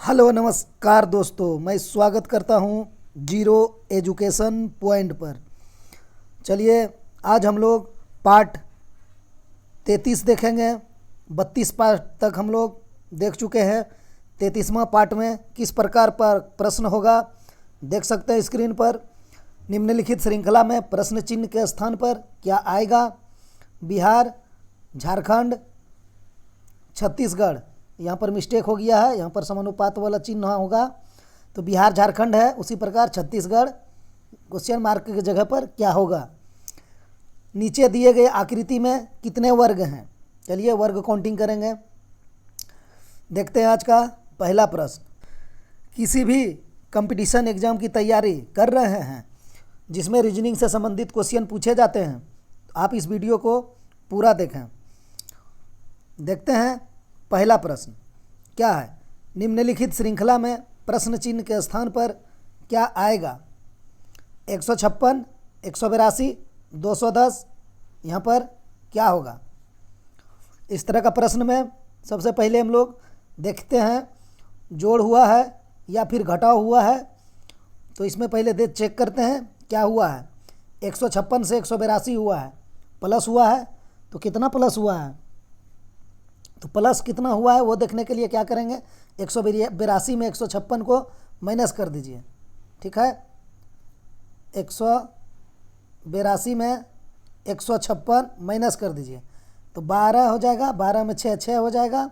Hello नमस्कार दोस्तों, मैं स्वागत करता हूं जीरो एजुकेशन पॉइंट पर। चलिए आज हम लोग पार्ट 33 देखेंगे। 32 पार्ट तक हम लोग देख चुके हैं। 33वां पार्ट में किस प्रकार पर प्रश्न होगा देख सकते हैं स्क्रीन पर। निम्नलिखित श्रृंखला में प्रश्न चिन्ह के स्थान पर क्या आएगा? बिहार, झारखंड, छत्तीसगढ़। यहाँ पर मिस्टेक हो गया है, यहाँ पर समानुपात वाला चिन्ह होगा तो बिहार झारखंड है। उसी प्रकार छत्तीसगढ़ क्वेश्चन मार्क की जगह पर क्या होगा? नीचे दिए गए आकृति में कितने वर्ग हैं? चलिए वर्ग काउंटिंग करेंगे। देखते हैं आज का पहला प्रश्न। किसी भी कंपटीशन एग्जाम की तैयारी कर रहे हैं जिसमें रीजनिंग से संबंधित क्वेश्चन पूछे जाते हैं, आप इस वीडियो को पूरा देखें। देखते हैं पहला प्रश्न क्या है। निम्नलिखित श्रृंखला में प्रश्न चिन्ह के स्थान पर क्या आएगा? 156, 182, 210। यहाँ पर क्या होगा? इस तरह का प्रश्न में सबसे पहले हम लोग देखते हैं जोड़ हुआ है या फिर घटाव हुआ है। तो इसमें पहले चेक करते हैं क्या हुआ है। 156 से 182 हुआ है, प्लस हुआ है तो कितना प्लस हुआ है? तो प्लस कितना हुआ है वो देखने के लिए क्या करेंगे, 182 में 156 को माइनस कर दीजिए। ठीक है, 182 में 156 माइनस कर दीजिए तो 12 हो जाएगा। 12 में 6 हो जाएगा।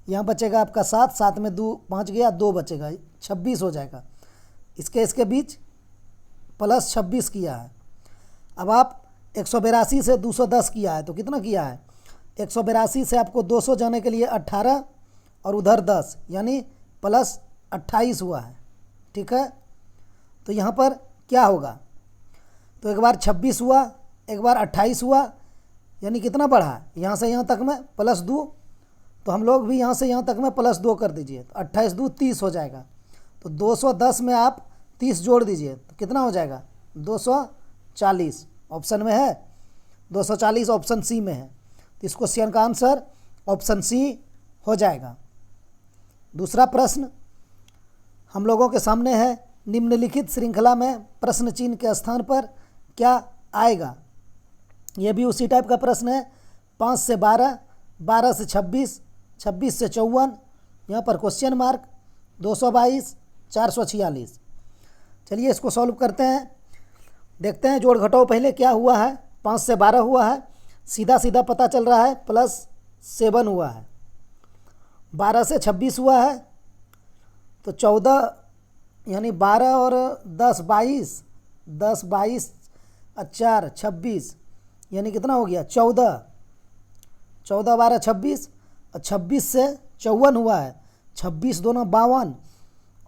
यहाँ बचेगा आपका 7, 7 में 2 5 गया, 2 बचेगा, 26 हो जाएगा। इसके बीच प्लस 26 किया है। अब आप 182 से 210 किया है तो कितना किया है? 182 से आपको 200 जाने के लिए 18 और उधर 10 यानी प्लस 28 हुआ है। ठीक है, तो यहाँ पर क्या होगा? तो एक बार 26 हुआ, एक बार 28 हुआ, यानी कितना बढ़ा? यहाँ से यहाँ तक में प्लस 2, तो हम लोग भी यहाँ से यहाँ तक में प्लस 2 कर दीजिए तो 28 2 30 हो जाएगा। तो 210 में आप 30 जोड़ दीजिए तो कितना हो जाएगा? 240 ऑप्शन में है, 240 ऑप्शन सी में है। तो इस क्वेश्चन का आंसर ऑप्शन सी हो जाएगा। दूसरा प्रश्न हम लोगों के सामने है। निम्नलिखित श्रृंखला में प्रश्न चिन्ह के स्थान पर क्या आएगा? यह भी उसी टाइप का प्रश्न है। 5 से 12, 12 से 26, 26 से 54, यहाँ पर क्वेश्चन मार्क, 222, 446। चलिए इसको सॉल्व करते हैं। देखते हैं जोड़ घटाओ पहले क्या हुआ है। 5 से 12 हुआ है, सीधा सीधा पता चल रहा है, प्लस 7 हुआ है। 12 से 26 हुआ है तो 14 यानी 12 और 10 22, 10 22 4 26 यानी कितना हो गया? 14, 14 12 26 और 26 से 54 हुआ है। 26 दोनों 52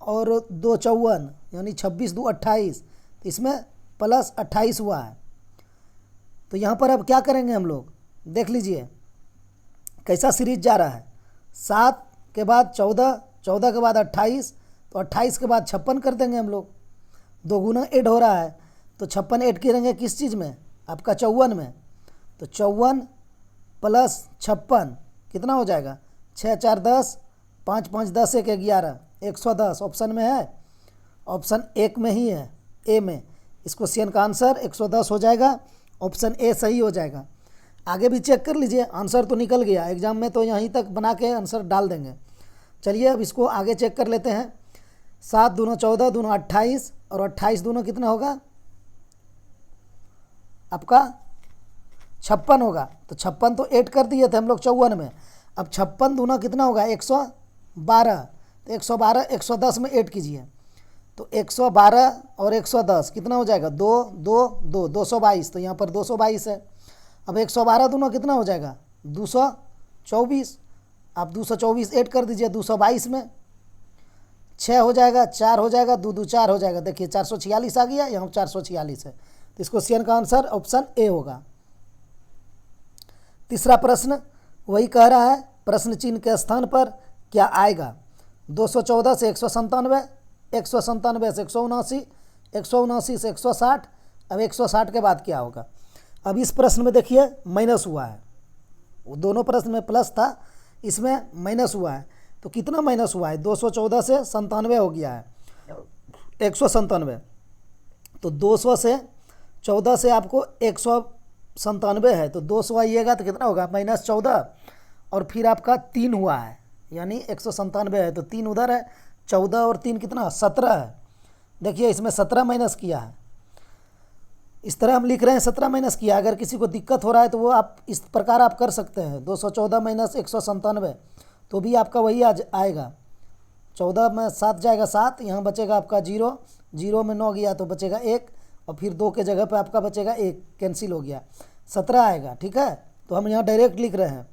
और 2 54 यानी 26 2 28, तो इसमें प्लस 28 हुआ है। तो यहाँ पर अब क्या करेंगे हम लोग, देख लीजिए कैसा सीरीज जा रहा है। 7 के बाद 14, 14 के बाद 28, तो 28 के बाद 56 कर देंगे हम लोग। 2 गुना 8 हो रहा है तो 56 ऐड करेंगे किस चीज़ में? आपका 54 में। तो 54 प्लस 56 कितना हो जाएगा? 6 4 10, 5 5 10 1 11, 110 ऑप्शन में है, ऑप्शन 1 में ही है, ए में। इस क्वेश्चन का आंसर 110 हो जाएगा, ऑप्शन ए सही हो जाएगा। आगे भी चेक कर लीजिए, आंसर तो निकल गया एग्जाम में, तो यहीं तक बना के आंसर डाल देंगे। चलिए अब इसको आगे चेक कर लेते हैं। 7 दूना 14, दूना 28 और 28 दूना कितना होगा? आपका 56 होगा। तो 56 तो 8 कर दिए थे हम लोग 54 में। अब 56 दूना कितना होगा? 112। तो 112 110 में 8 कीजिए तो 112 और 110 कितना हो जाएगा? 2 2 2 222। तो यहाँ पर 222 है। अब 112 दोनों कितना हो जाएगा? 224। आप 224 ऐड कर दीजिए 222 में, 6 हो जाएगा, 4 हो जाएगा, 2 2 4 हो जाएगा। देखिए 446 आ गया, यहाँ 446 है। तो इस क्वेश्चन का आंसर ऑप्शन ए होगा। तीसरा प्रश्न वही कह रहा है प्रश्न चिन्ह के स्थान पर क्या आएगा? 214 से 197, 197 से 179, 179 से 160। अब 160 के बाद क्या होगा? अब इस प्रश्न में देखिए माइनस हुआ है, वो दोनों प्रश्न में प्लस था, इसमें माइनस हुआ है। तो कितना माइनस हुआ है, 214 से 97 हो गया है, 197। तो 200 से 14 से आपको 197 है, तो 200 आइएगा तो कितना होगा, -14, और फिर आपका 3 हुआ है, यानी 197 है, तो 3 उधर है, 14 और 3 कितना, 17 है। देखिए इसमें 17 माइनस किया है, इस तरह हम लिख रहे हैं 17 माइनस किया। अगर किसी को दिक्कत हो रहा है तो वो आप इस प्रकार आप कर सकते हैं, 214 माइनस 197, तो भी आपका वही आएगा। 14 में 7 जाएगा 7, यहाँ बचेगा आपका 0, 0 में 9 गया तो बचेगा 1, और फिर 2 के जगह पे आपका बचेगा 1, कैंसिल हो गया, 17 आएगा। ठीक है, तो हम यहाँ डायरेक्ट लिख रहे हैं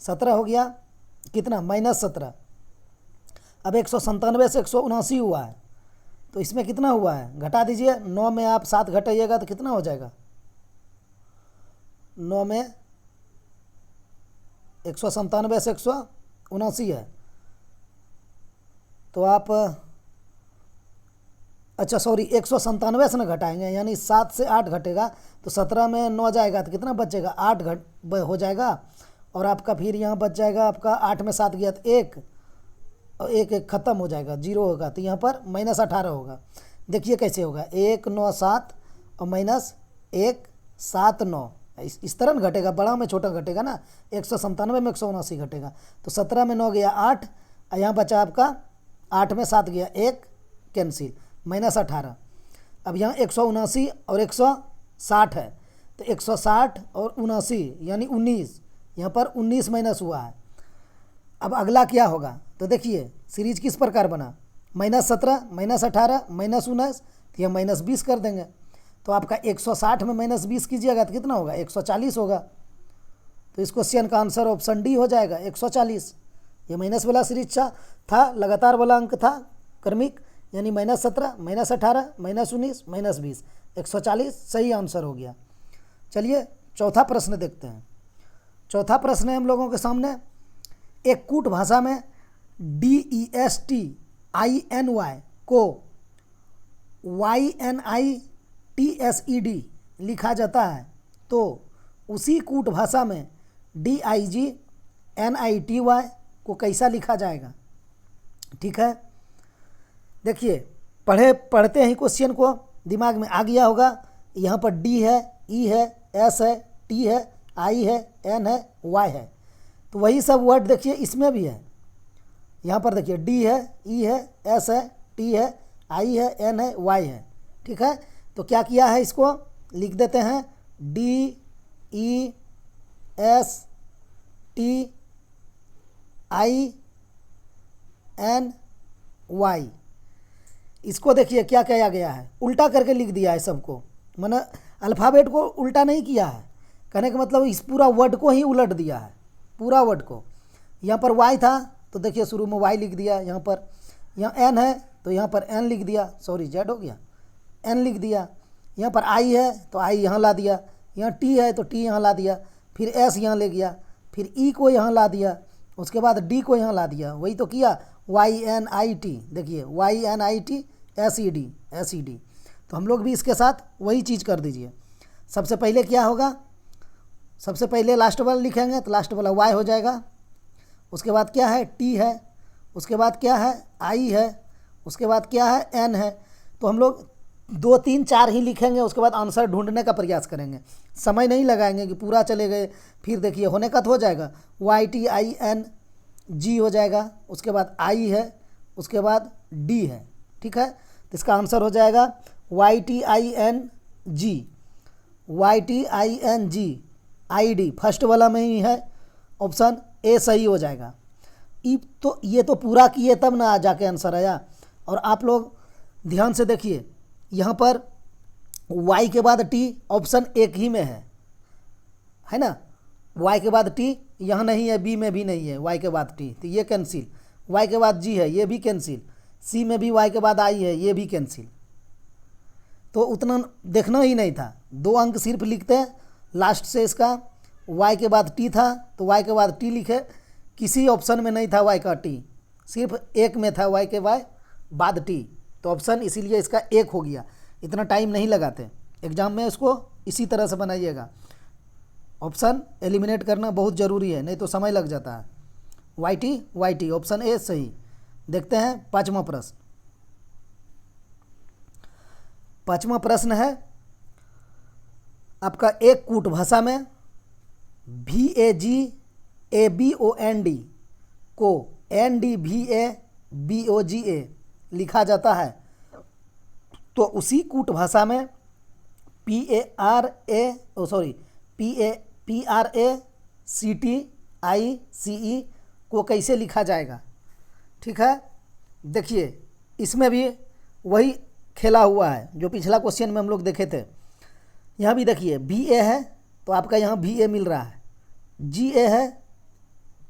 17 हो गया, कितना, -17। अब 197 से 179 हुआ है, तो इसमें कितना हुआ है, घटा दीजिए, 9 में आप 7 घटाइएगा तो कितना हो जाएगा, 9 में 197 से 179 है, तो आप अच्छा सॉरी 197 से ना घटाएंगे, यानी 7 से 8 घटेगा, तो 17 में 9 जाएगा तो कितना बच जाएगा, 8 हो जाएगा, और आपका फिर यहाँ बच जाएगा आपका 8 में 7 गया तो 1, और 1 ख़त्म हो जाएगा, 0 होगा, तो यहाँ पर -18 होगा। देखिए कैसे होगा, 1 9 7 और -1 7 9, इस तरह न घटेगा, बड़ा में छोटा घटेगा ना, 197 में 179 घटेगा, तो 17 में 9 गया 8, और यहाँ बचा आपका 8 में 7 गया 1, कैंसिल, -18। अब यहाँ 179 और 160 है, तो 160 और 79 यानी 19, यहाँ पर 19 माइनस हुआ है। अब अगला क्या होगा, तो देखिए सीरीज किस प्रकार बना, -17 -18 -19, तो यह -20 कर देंगे, तो आपका 160 में -20 कीजिएगा तो कितना होगा, 140 होगा। तो इस क्वेश्चन का आंसर ऑप्शन डी हो जाएगा, 140। ये माइनस वाला सीरीज था, लगातार वाला अंक था क्रमिक, यानी -17 -18 -19 -20, 140 सही आंसर हो गया। चलिए चौथा प्रश्न देखते हैं। चौथा प्रश्न है हम लोगों के सामने, एक कूट भाषा में DESTINY को YNITSED लिखा जाता है, तो उसी कूट भाषा में DIGNITY को कैसा लिखा जाएगा। ठीक है, देखिए पढ़ते ही क्वेश्चन को दिमाग में आ गया होगा। यहाँ पर D है, E है, S है, T है, I है, N है, Y है, तो वही सब वर्ड देखिए इसमें भी है। यहाँ पर देखिए D है, E है, S है, T है, I है, N है, Y है। ठीक है, तो क्या किया है, इसको लिख देते हैं DESTINY। इसको देखिए क्या किया गया है, उल्टा करके लिख दिया है सबको, माने अल्फ़ाबेट को उल्टा नहीं किया है, कहने का मतलब इस पूरा वर्ड को ही उलट दिया है, पूरा वर्ड को। यहाँ पर Y था तो देखिए शुरू में Y लिख दिया, यहाँ पर यहाँ N है तो यहाँ पर N लिख दिया, सॉरी Z हो गया, N लिख दिया। यहाँ पर I है तो I यहाँ ला दिया, यहाँ T है तो T यहाँ ला दिया, फिर S यहाँ ले गया, फिर E को यहाँ ला दिया, उसके बाद D को यहाँ ला दिया, वही तो किया, YNIT। देखिए YNITSED। तो हम लोग भी इसके साथ वही चीज़ कर दीजिए। सबसे पहले क्या होगा, सबसे पहले लास्ट वाला लिखेंगे तो लास्ट वाला Y हो जाएगा, उसके बाद क्या है T है, उसके बाद क्या है I है, उसके बाद क्या है N है। तो हम लोग 2 3 4 ही लिखेंगे, उसके बाद आंसर ढूंढने का प्रयास करेंगे, समय नहीं लगाएंगे कि पूरा चले गए। फिर देखिए होने का तो हो जाएगा, YTING हो जाएगा, उसके बाद I है, उसके बाद D है। ठीक है, तो इसका आंसर हो जाएगा YTING ID, फर्स्ट वाला में ही है, ऑप्शन ए सही हो जाएगा। तो ये तो पूरा किए तब ना जाके आंसर आया। और आप लोग ध्यान से देखिए, यहाँ पर Y के बाद T ऑप्शन एक ही में है ना, Y के बाद T यहाँ नहीं है, B में भी नहीं है Y के बाद T, तो ये कैंसिल। Y के बाद G है, ये भी कैंसिल। C में भी Y के बाद I है, ये भी कैंसिल। तो उतना देखना ही नहीं था, 2 अंक सिर्फ लिखते हैं लास्ट से। इसका Y के बाद T था तो Y के बाद T लिखे, किसी ऑप्शन में नहीं था Y का T, सिर्फ एक में था Y के बाद T, तो ऑप्शन इसीलिए इसका 1 हो गया। इतना टाइम नहीं लगाते एग्जाम में, इसको इसी तरह से बनाइएगा। ऑप्शन एलिमिनेट करना बहुत ज़रूरी है, नहीं तो समय लग जाता है। वाई टी, ऑप्शन ए सही। देखते हैं पांचवा प्रश्न। पांचवा प्रश्न है आपका, एक कूट भाषा में VAGABOND को NDVABOGA लिखा जाता है, तो उसी कूट भाषा में PRACTICE को कैसे लिखा जाएगा। ठीक है, देखिए इसमें भी वही खेला हुआ है जो पिछला क्वेश्चन में हम लोग देखे थे। यहाँ भी देखिए BA है तो आपका यहाँ BA मिल रहा है, GA है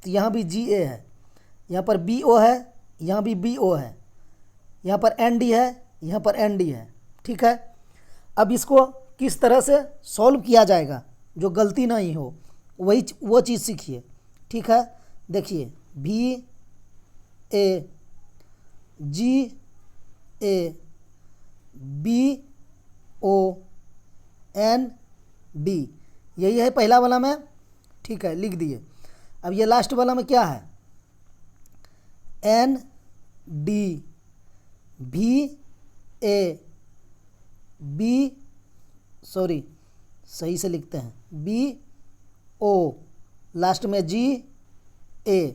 तो यहाँ भी GA है, यहाँ पर BO है, यहाँ भी BO है, यहाँ पर ND है, यहाँ पर ND है। ठीक है, अब इसको किस तरह से सॉल्व किया जाएगा जो गलती नहीं हो, वो चीज़ सीखिए। ठीक है, देखिए VAGABOND यही है पहला वाला में। ठीक है, लिख दिए। अब ये लास्ट वाला में क्या है, सही से लिखते हैं BO, लास्ट में GA।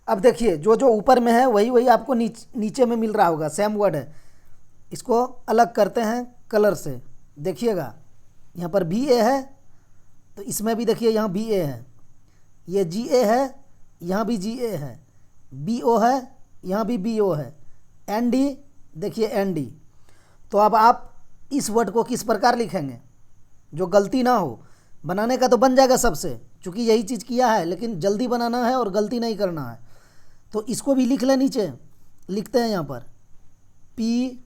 अब देखिए जो जो ऊपर में है वही वही आपको नीचे में मिल रहा होगा, सेम वर्ड है। इसको अलग करते हैं कलर से, देखिएगा यहाँ पर BA है तो इसमें भी देखिए यहाँ BA है, ये GA है, यहाँ भी GA है, BO है, यहाँ भी BO है, ND देखिए ND। तो अब आप इस वर्ड को किस प्रकार लिखेंगे जो गलती ना हो। बनाने का तो बन जाएगा सबसे, चूँकि यही चीज़ किया है, लेकिन जल्दी बनाना है और गलती नहीं करना है। तो इसको भी लिख लें, नीचे लिखते हैं यहाँ पर PRACTICE,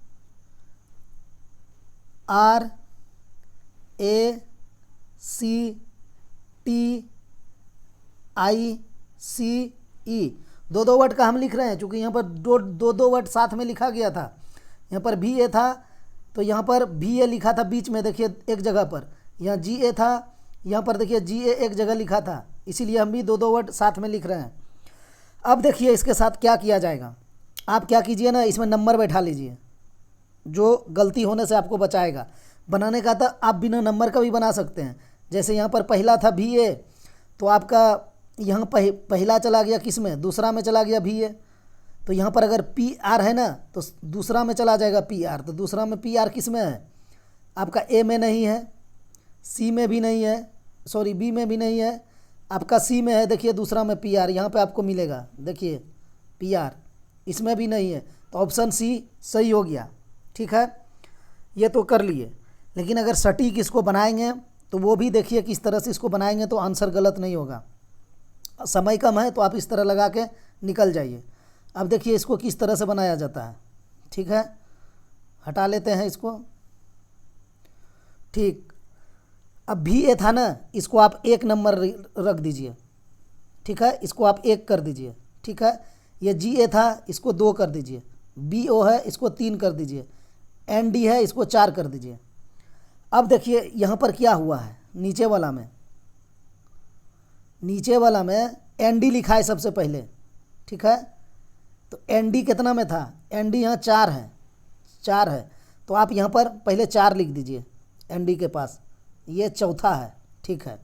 दो वर्ड का हम लिख रहे हैं, चूँकि यहाँ पर दो वर्ड साथ में लिखा गया था। यहाँ पर VA था तो यहाँ पर VA लिखा था बीच में, देखिए एक जगह पर, यहाँ GA था, यहाँ पर देखिए GA एक जगह लिखा था, इसीलिए हम भी दो वर्ड साथ में लिख रहे हैं। अब देखिए इसके साथ क्या किया जाएगा। आप क्या कीजिए ना, इसमें नंबर बैठा लीजिए जो गलती होने से आपको बचाएगा। बनाने का था आप बिना नंबर का भी बना सकते हैं। जैसे यहाँ पर पहला था VA तो आपका यहाँ पहला चला गया किस में, दूसरा में चला गया VA। तो यहाँ पर अगर PR है ना तो दूसरा में चला जाएगा PR, तो दूसरा में PR किस में है आपका, A में नहीं है, C में भी नहीं है, सॉरी B में भी नहीं है, आपका C में है। देखिए दूसरा में PR यहाँ पे आपको मिलेगा, देखिए PR इसमें भी नहीं है, तो ऑप्शन C सही हो गया। ठीक है, ये तो कर लिए। लेकिन अगर सटीक इसको बनाएंगे तो वो भी देखिए किस तरह से इसको बनाएंगे तो आंसर गलत नहीं होगा। समय कम है तो आप इस तरह लगा के निकल जाइए। अब देखिए इसको किस तरह से बनाया जाता है। ठीक है, हटा लेते हैं इसको। ठीक, अब VA था ना, इसको आप 1 नंबर रख दीजिए। ठीक है, इसको आप 1 कर दीजिए। ठीक है, ये GA था, इसको 2 कर दीजिए। BO है, इसको 3 कर दीजिए। ND है, इसको 4 कर दीजिए। अब देखिए यहाँ पर क्या हुआ है, नीचे वाला में ND लिखा है सबसे पहले। ठीक है, तो ND कितना में था, ND यहाँ 4 है, तो आप यहाँ पर पहले 4 लिख दीजिए ND के पास, ये चौथा है। ठीक है,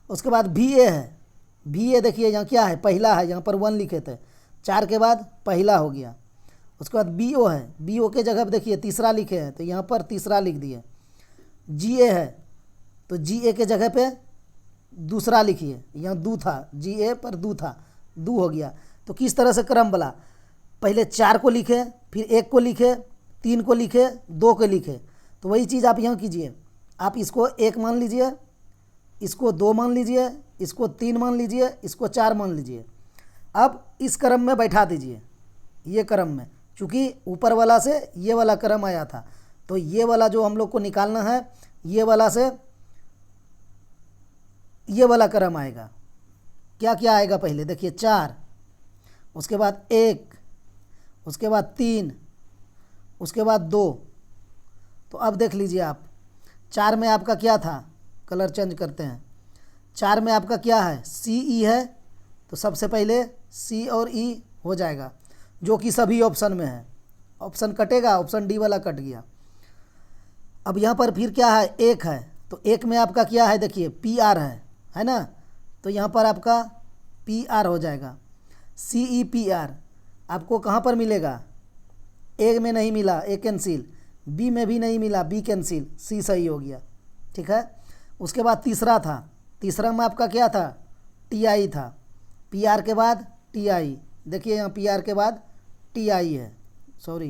उसके बाद VA है, VA देखिए यहाँ क्या है, पहला है, यहाँ पर 1 लिखे थे, 4 के बाद पहला हो गया। उसके बाद BO है, BO के जगह पर देखिए तीसरा लिखे हैं तो यहाँ पर तीसरा लिख दिए। GA है तो GA के जगह पे दूसरा लिखिए, यहाँ 2 था, GA पर 2 था, 2 हो गया। तो किस तरह से क्रम बना, पहले 4 को लिखे, फिर 1 को लिखे, 3 को लिखे, 2 को लिखे। तो वही चीज़ आप यहाँ कीजिए, आप इसको 1 मान लीजिए, इसको 2 मान लीजिए, इसको 3 मान लीजिए, इसको 4 मान लीजिए। अब इस क्रम में बैठा दीजिए, ये क्रम में, चूँकि ऊपर वाला से ये वाला क्रम आया था, तो ये वाला जो हम लोग को निकालना है, ये वाला से ये वाला क्रम आएगा। क्या क्या आएगा, पहले देखिए 4, उसके बाद 1, उसके बाद 3, उसके बाद 2। तो अब देख लीजिए आप, 4 में आपका क्या था, कलर चेंज करते हैं, 4 में आपका क्या है, CE है, तो तो सबसे पहले सी और ई हो जाएगा, जो कि सभी ऑप्शन में है। ऑप्शन कटेगा, ऑप्शन डी वाला कट गया। अब यहाँ पर फिर क्या है, एक है, तो एक में आपका क्या है, देखिए पी आर है ना, तो यहाँ पर आपका पी आर हो जाएगा। सी ई पी आर आपको कहाँ पर मिलेगा, ए में नहीं मिला, ए कैंसिल, बी में भी नहीं मिला, बी कैंसिल, सी सही हो गया। ठीक है। उसके बाद तीसरा था, तीसरा में आपका क्या था, टी आई था। पी आर के बाद टी आई, देखिए यहाँ पी आर के बाद टी आई है, सॉरी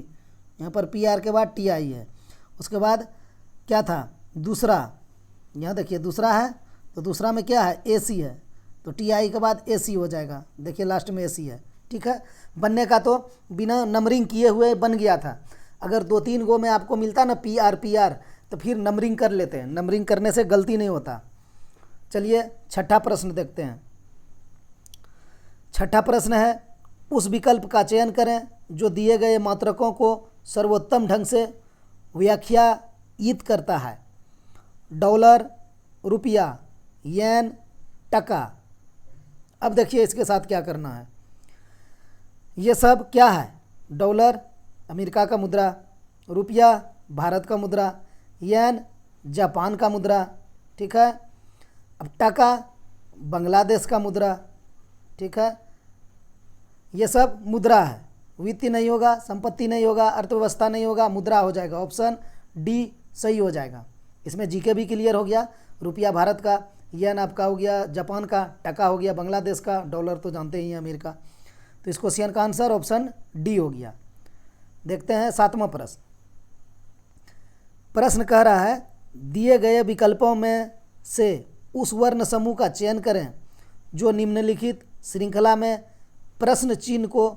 यहाँ पर पी आर के बाद टी आई है। उसके बाद क्या था, दूसरा, यहाँ देखिए दूसरा है, तो दूसरा में क्या है, ए सी है, तो टी आई के बाद ए सी हो जाएगा, देखिए लास्ट में ए सी है। ठीक है। बनने का तो बिना नंबरिंग किए हुए बन गया था। अगर 2-3 गो में आपको मिलता ना पी आर, तो फिर नंबरिंग कर लेते हैं, नंबरिंग करने से गलती नहीं होता। चलिए छठा प्रश्न देखते हैं। छठा प्रश्न है, उस विकल्प का चयन करें जो दिए गए मात्रकों को सर्वोत्तम ढंग से व्याख्यायित करता है। डॉलर, रुपया, येन, टका। अब देखिए इसके साथ क्या करना है। ये सब क्या है, डॉलर अमेरिका का मुद्रा, रुपया भारत का मुद्रा, येन जापान का मुद्रा। ठीक है। अब टका बांग्लादेश का मुद्रा। ठीक है। ये सब मुद्रा है, वित्त नहीं होगा, संपत्ति नहीं होगा, अर्थव्यवस्था नहीं होगा, मुद्रा हो जाएगा। ऑप्शन डी सही हो जाएगा। इसमें जीके भी क्लियर हो गया। रुपया भारत का, येन आपका हो गया जापान का, टका हो गया बांग्लादेश का, डॉलर तो जानते ही हैं अमेरिका। तो इस क्वेश्चन का आंसर ऑप्शन डी हो गया। देखते हैं 7वां प्रश्न। प्रश्न कह रहा है, दिए गए विकल्पों में से उस वर्ण समूह का चयन करें जो निम्नलिखित श्रृंखला में प्रश्न चिन्ह को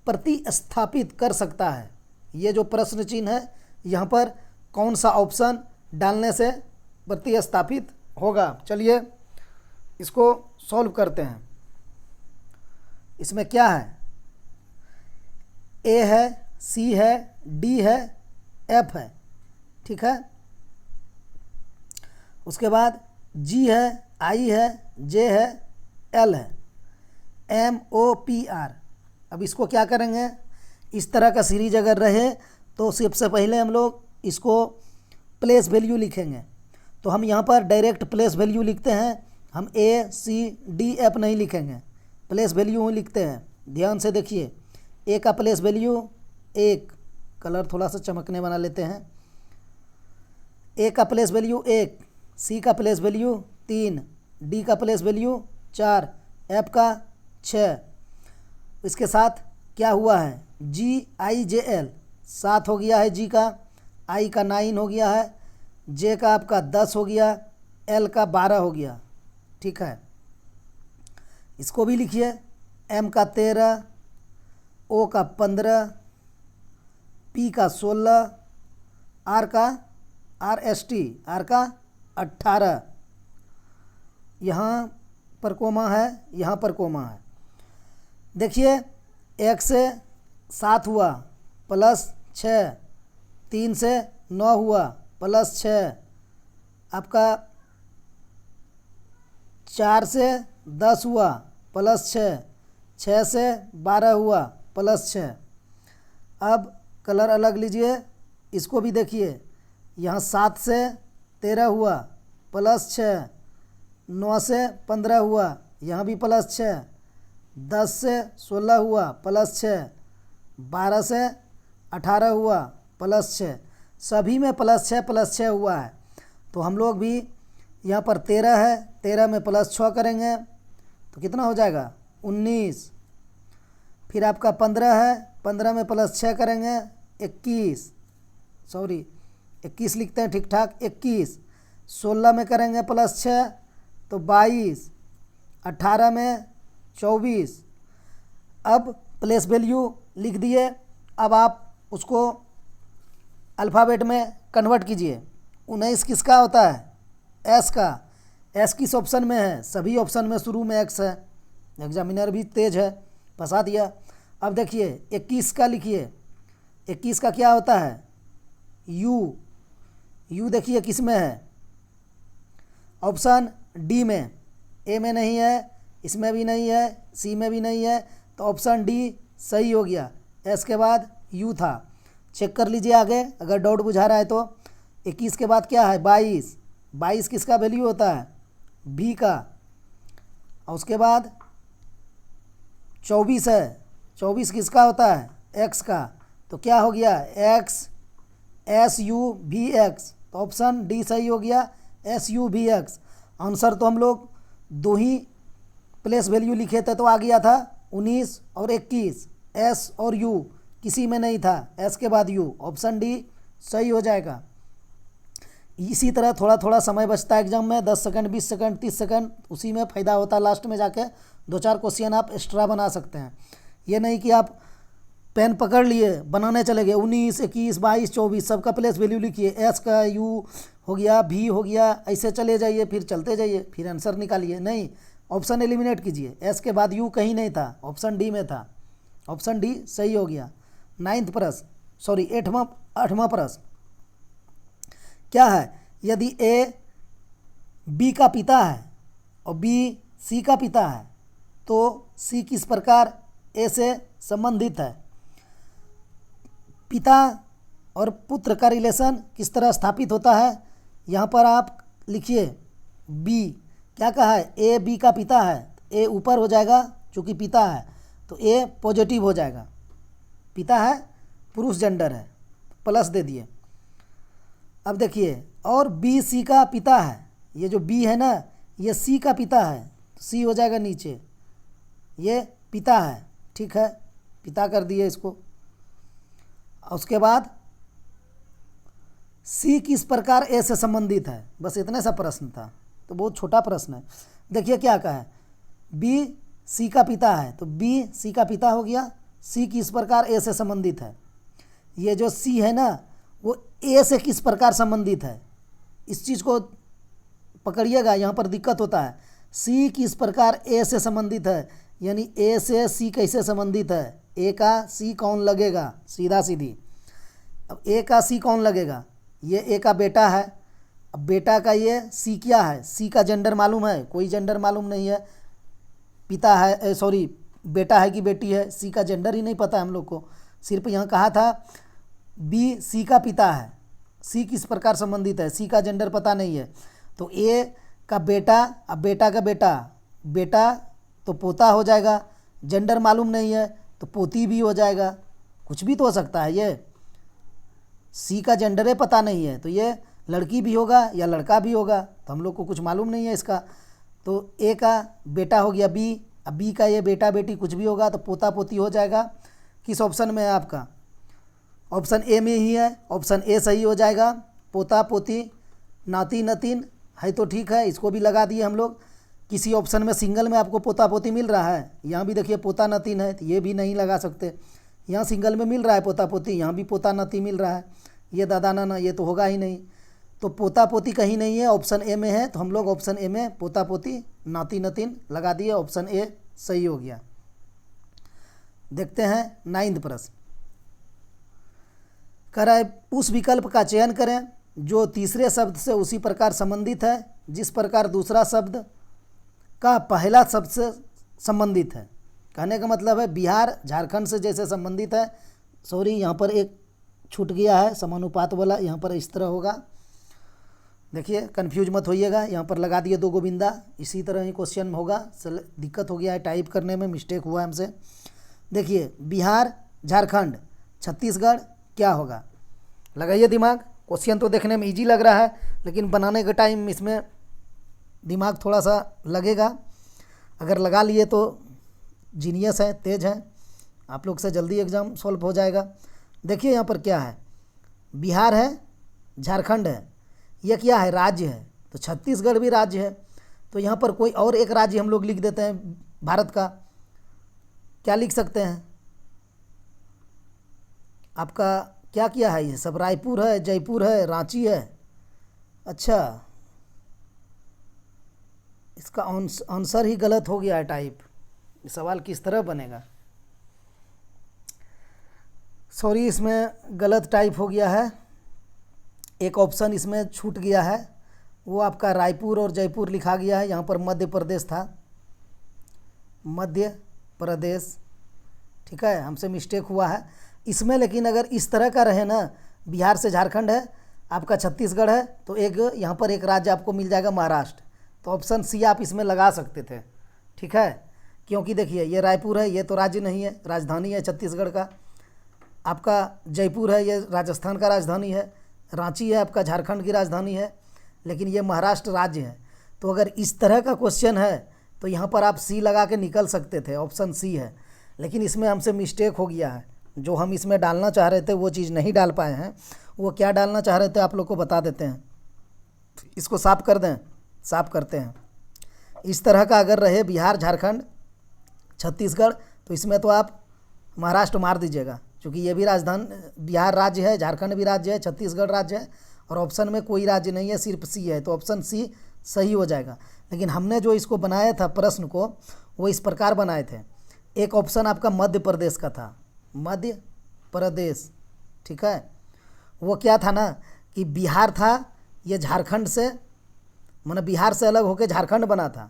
प्रतिस्थापित कर सकता है। ये जो प्रश्न चिन्ह है, यहाँ पर कौन सा ऑप्शन डालने से प्रतिस्थापित होगा। चलिए इसको सॉल्व करते हैं। इसमें क्या है, ए है, सी है, डी है, एफ है। ठीक है। उसके बाद जी है, आई है, जे है, एल है, एम ओ पी आर। अब इसको क्या करेंगे, इस तरह का सीरीज अगर रहे तो सबसे पहले हम लोग इसको प्लेस वैल्यू लिखेंगे। तो हम यहाँ पर डायरेक्ट प्लेस वैल्यू लिखते हैं, हम ए सी डी एफ नहीं लिखेंगे, प्लेस वैल्यू लिखते हैं। ध्यान से देखिए, ए का प्लेस वैल्यू 1, कलर थोड़ा सा चमकने बना लेते हैं। ए का प्लेस वैल्यू 1, सी का प्लेस वैल्यू 3, डी का प्लेस वैल्यू 4, एफ का 6। इसके साथ क्या हुआ है, जी आई जे एल 7 हो गया है, जी का, आई का 9 हो गया है, जे का आपका 10 हो गया, एल का 12 हो गया। ठीक है। इसको भी लिखिए, एम का 13, ओ का 15, पी का 16, आर का आर का 18। यहाँ पर कोमा है, यहाँ पर कोमा है। देखिए 1 से 7 हुआ प्लस 6, 3 से 9 हुआ प्लस 6, आपका 4 से 10 हुआ प्लस 6, 6 से 12 हुआ प्लस 6। अब कलर अलग लीजिए, इसको भी देखिए, यहाँ 7 से 13 हुआ प्लस 6, 9 से 15 हुआ, यहाँ भी प्लस 6, 10 से 16 हुआ प्लस 6, 12 से 18 हुआ प्लस 6। सभी में प्लस 6 हुआ है। तो हम लोग भी यहाँ पर 13 है, 13 में प्लस 6 करेंगे तो कितना हो जाएगा, 19। फिर आपका 15 है, 15 में प्लस 6 करेंगे 21, सॉरी 21 लिखते हैं ठीक ठाक, 21। 16 में करेंगे प्लस 6 तो 22, 18 में 24। अब प्लेस वैल्यू लिख दिए। अब आप उसको अल्फ़ाबेट में कन्वर्ट कीजिए। 19 किसका होता है, एस का। एस किस ऑप्शन में है, सभी ऑप्शन में शुरू में एक्स है। एग्जामिनर भी तेज है, फंसा दिया। अब देखिए 21 का लिखिए, 21 का क्या होता है, यू। यू देखिए किस में है, ऑप्शन डी में, ए में नहीं है, इसमें भी नहीं है, सी में भी नहीं है, तो ऑप्शन डी सही हो गया। एस के बाद यू था। चेक कर लीजिए आगे अगर डाउट बुझा रहा है तो। 21 के बाद क्या है? 22। 22 किसका वैल्यू होता है? बी का। और उसके बाद 24 है। 24 किसका होता है? एक्स का। तो क्या हो गया? एक्स एस यू भी एक्स। तो ऑप्शन डी सही हो गया, एस यू भी एक्स। आंसर तो हम लोग दो ही प्लेस वैल्यू लिखे थे तो आ गया था 19 और 21। एस और यू किसी में नहीं था, एस के बाद यू। ऑप्शन डी सही हो जाएगा। इसी तरह थोड़ा थोड़ा समय बचता है एग्जाम में, 10 सेकंड 20 सेकंड 30 सेकंड, उसी में फ़ायदा होता है। लास्ट में जाके 2-4 क्वेश्चन आप एक्स्ट्रा बना सकते हैं। ये नहीं कि आप पेन पकड़ लिए बनाने चले गए 19 21 22 24 सबका प्लेस वैल्यू लिखिए, एस का यू हो गया, भी हो गया, ऐसे चले जाइए, फिर चलते जाइए, फिर आंसर निकालिए। नहीं, ऑप्शन एलिमिनेट कीजिए। एस के बाद यू कहीं नहीं था, ऑप्शन डी में था। ऑप्शन डी सही हो गया। 9वां प्रश्न, सॉरी 8वां प्रश्न क्या है? यदि ए बी का पिता है और बी सी का पिता है तो सी किस प्रकार ए से संबंधित है? पिता और पुत्र का रिलेशन किस तरह स्थापित होता है? यहाँ पर आप लिखिए बी। क्या कहा है? ए बी का पिता है, ए ऊपर हो जाएगा चूँकि पिता है, तो ए पॉजिटिव हो जाएगा। पिता है, पुरुष जेंडर है, प्लस दे दिए। अब देखिए, और बी सी का पिता है, ये जो बी है ना ये सी का पिता है, तो सी हो जाएगा नीचे। ये पिता है, ठीक है, पिता कर दिए इसको। उसके बाद सी किस प्रकार ए से संबंधित है? बस इतने सा प्रश्न था, तो बहुत छोटा प्रश्न है। देखिए क्या कहा है? बी सी का पिता है, तो बी सी का पिता हो गया। सी किस प्रकार ए से संबंधित है? ये जो सी है ना वो ए से किस प्रकार संबंधित है? इस चीज़ को पकड़िएगा, यहाँ पर दिक्कत होता है। सी किस प्रकार ए से संबंधित है, यानी ए से सी कैसे संबंधित है? ए का सी कौन लगेगा? सीधा सीधी। अब ए का सी कौन लगेगा? ये ए का बेटा है। अब बेटा का ये सी क्या है? सी का जेंडर मालूम है? कोई जेंडर मालूम नहीं है। पिता है, सॉरी बेटा है कि बेटी है, सी का जेंडर ही नहीं पता है हम लोग को। सिर्फ यहाँ कहा था बी सी का पिता है, सी किस प्रकार संबंधित है, सी का जेंडर पता नहीं है। तो ए का बेटा, अब बेटा का बेटा, बेटा तो पोता हो जाएगा, जेंडर मालूम नहीं है तो पोती भी हो जाएगा, कुछ भी तो हो सकता है। ये सी का जेंडर पता नहीं है तो ये लड़की भी होगा या लड़का भी होगा, तो हम लोग को कुछ मालूम नहीं है इसका। तो ए का बेटा हो गया बी, अब बी का ये बेटा बेटी कुछ भी होगा तो पोता पोती हो जाएगा। किस ऑप्शन में है आपका? ऑप्शन ए में ही है, ऑप्शन ए सही हो जाएगा। पोता पोती नाती नतीन है तो ठीक है, इसको भी लगा दिए हम लोग। किसी ऑप्शन में सिंगल में आपको पोता पोती मिल रहा है, यहाँ भी देखिए पोता नातिन है, तो ये भी नहीं लगा सकते। यहाँ सिंगल में मिल रहा है पोता पोती, यहाँ भी पोता नाती मिल रहा है, ये दादा नाना ये तो होगा ही नहीं। तो पोता पोती कहीं नहीं है, ऑप्शन ए में है, तो हम लोग ऑप्शन ए में पोता पोती नाती नतीन लगा दिए, ऑप्शन ए सही हो गया। देखते हैं 9वां प्रश्न। कह रहा है उस विकल्प का चयन करें जो तीसरे शब्द से उसी प्रकार संबंधित है जिस प्रकार दूसरा शब्द का पहला शब्द से संबंधित है। कहने का मतलब है बिहार झारखंड से जैसे संबंधित है, सॉरी यहाँ पर एक छूट गया है समानुपात वाला, यहाँ पर इस तरह होगा। देखिए कंफ्यूज मत होइएगा, यहाँ पर लगा दिए 2 गोविंदा, इसी तरह ही क्वेश्चन होगा। दिक्कत हो गया है टाइप करने में, मिस्टेक हुआ हमसे। देखिए बिहार झारखंड छत्तीसगढ़ क्या होगा? लगाइए दिमाग। क्वेश्चन तो देखने में इजी लग रहा है लेकिन बनाने के टाइम इसमें दिमाग थोड़ा सा लगेगा। अगर लगा लिए तो जीनियस है, तेज है, आप लोग से जल्दी एग्ज़ाम सॉल्व हो जाएगा। देखिए यहाँ पर क्या है, बिहार है, झारखंड है, यह क्या है? राज्य है। तो छत्तीसगढ़ भी राज्य है, तो यहाँ पर कोई और एक राज्य हम लोग लिख देते हैं भारत का। क्या लिख सकते हैं? आपका क्या किया है? ये सब रायपुर है, जयपुर है, रांची है। अच्छा, इसका आंसर ही गलत हो गया है टाइप। सवाल किस तरह बनेगा? सॉरी, इसमें गलत टाइप हो गया है, एक ऑप्शन इसमें छूट गया है। वो आपका रायपुर और जयपुर लिखा गया है, यहाँ पर मध्य प्रदेश था। मध्य प्रदेश, ठीक है, हमसे मिस्टेक हुआ है इसमें। लेकिन अगर इस तरह का रहे ना, बिहार से झारखंड है, आपका छत्तीसगढ़ है, तो एक यहाँ पर एक राज्य आपको मिल जाएगा महाराष्ट्र, तो ऑप्शन सी आप इसमें लगा सकते थे, ठीक है। क्योंकि देखिए ये रायपुर है, ये तो राज्य नहीं है, राजधानी है छत्तीसगढ़ का। आपका जयपुर है, ये राजस्थान का राजधानी है। रांची है आपका झारखंड की राजधानी है, लेकिन ये महाराष्ट्र राज्य है। तो अगर इस तरह का क्वेश्चन है तो यहाँ पर आप सी लगा के निकल सकते थे, ऑप्शन सी है। लेकिन इसमें हमसे मिस्टेक हो गया है, जो हम इसमें डालना चाह रहे थे वो चीज़ नहीं डाल पाए हैं। वो क्या डालना चाह रहे थे आप लोग को बता देते हैं, इसको साफ कर दें, साफ करते हैं। इस तरह का अगर रहे बिहार, झारखंड, छत्तीसगढ़, तो इसमें तो आप महाराष्ट्र मार दीजिएगा, क्योंकि ये भी राजधानी बिहार राज्य है, झारखंड भी राज्य है, छत्तीसगढ़ राज्य है, और ऑप्शन में कोई राज्य नहीं है, सिर्फ सी है, तो ऑप्शन सी सही हो जाएगा। लेकिन हमने जो इसको बनाया था प्रश्न को, वो इस प्रकार बनाए थे। एक ऑप्शन आपका मध्य प्रदेश का था, मध्य प्रदेश, ठीक है। वो क्या था ना कि बिहार था, ये झारखंड से, माने बिहार से अलग होके झारखंड बना था,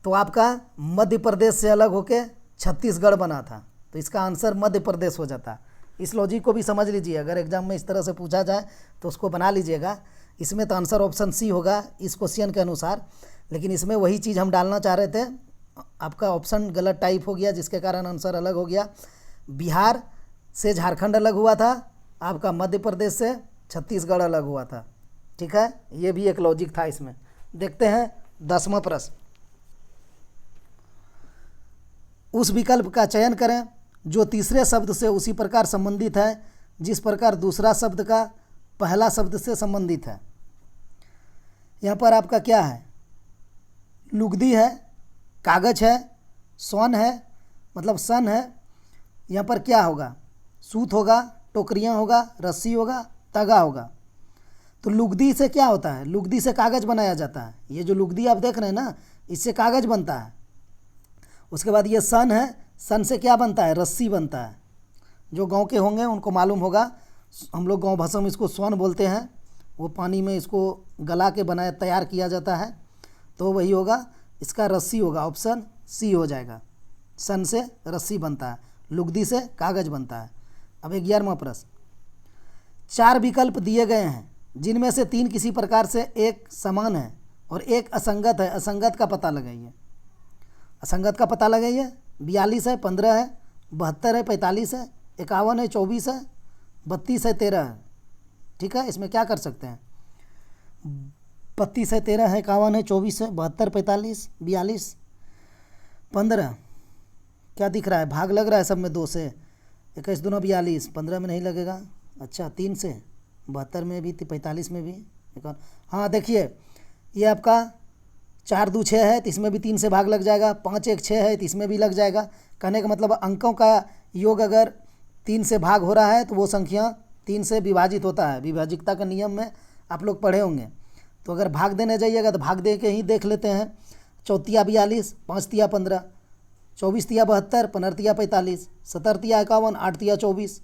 तो आपका मध्य प्रदेश से अलग होके छत्तीसगढ़ बना था, तो इसका आंसर मध्य प्रदेश हो जाता। इस लॉजिक को भी समझ लीजिए, अगर एग्जाम में इस तरह से पूछा जाए तो उसको बना लीजिएगा। इसमें तो आंसर ऑप्शन सी होगा इस क्वेश्चन के अनुसार, लेकिन इसमें वही चीज़ हम डालना चाह रहे थे, आपका ऑप्शन गलत टाइप हो गया, जिसके कारण आंसर अलग हो गया। बिहार से झारखंड अलग हुआ था, आपका मध्य प्रदेश से छत्तीसगढ़ अलग हुआ था, ठीक है। ये भी एक लॉजिक था इसमें। देखते हैं 10वां प्रश्न। उस विकल्प का चयन करें जो तीसरे शब्द से उसी प्रकार संबंधित है जिस प्रकार दूसरा शब्द का पहला शब्द से संबंधित है। यहाँ पर आपका क्या है, लुगदी है, कागज है, सोन है, मतलब सन है। यहाँ पर क्या होगा, सूत होगा, टोकरियाँ होगा, रस्सी होगा, तगा होगा। तो लुगदी से क्या होता है, लुगदी से कागज़ बनाया जाता है। ये जो लुगदी आप देख रहे हैं ना, इससे कागज़ बनता है। उसके बाद ये सन है, सन से क्या बनता है, रस्सी बनता है। जो गांव के होंगे उनको मालूम होगा, हम लोग गांव भाषा में इसको सोन बोलते हैं। वो पानी में इसको गला के बनाया तैयार किया जाता है, तो वही होगा, इसका रस्सी होगा, ऑप्शन सी हो जाएगा। सन से रस्सी बनता है, लुगदी से कागज़ बनता है। अब 11वां प्रश्न। 4 विकल्प दिए गए हैं जिनमें से 3 किसी प्रकार से एक समान है और एक असंगत है। असंगत का पता लगाइए, असंगत का पता लगाइए। 42 है, 15 है, 72 है, 45 है, 51 है, 24 है, 32 है, 13 है, ठीक है। इसमें क्या कर सकते हैं, 32 है, 13 है, 51 है, 24 है, 72, 45, 42, 15। क्या दिख रहा है, भाग लग रहा है सब में 2 से, 21 दूना 42, 15 में नहीं लगेगा, अच्छा 3 से, 72 में भी, 45 में भी, हाँ देखिए ये आपका 4 2 6 है, तो इसमें भी 3 से भाग लग जाएगा। 5 1 6 है, तो इसमें भी लग जाएगा। कहने का मतलब अंकों का योग अगर 3 से भाग हो रहा है तो वो संख्या 3 से विभाजित होता है। विभाजिकता का नियम में आप लोग पढ़े होंगे। तो अगर भाग देने जाइएगा तो भाग दे के ही देख लेते हैं। 4 तिया 42, 5 तिया 15, 24 तिया 72, 15 तिया 45, 17 तिया 51, 8 तिया 24।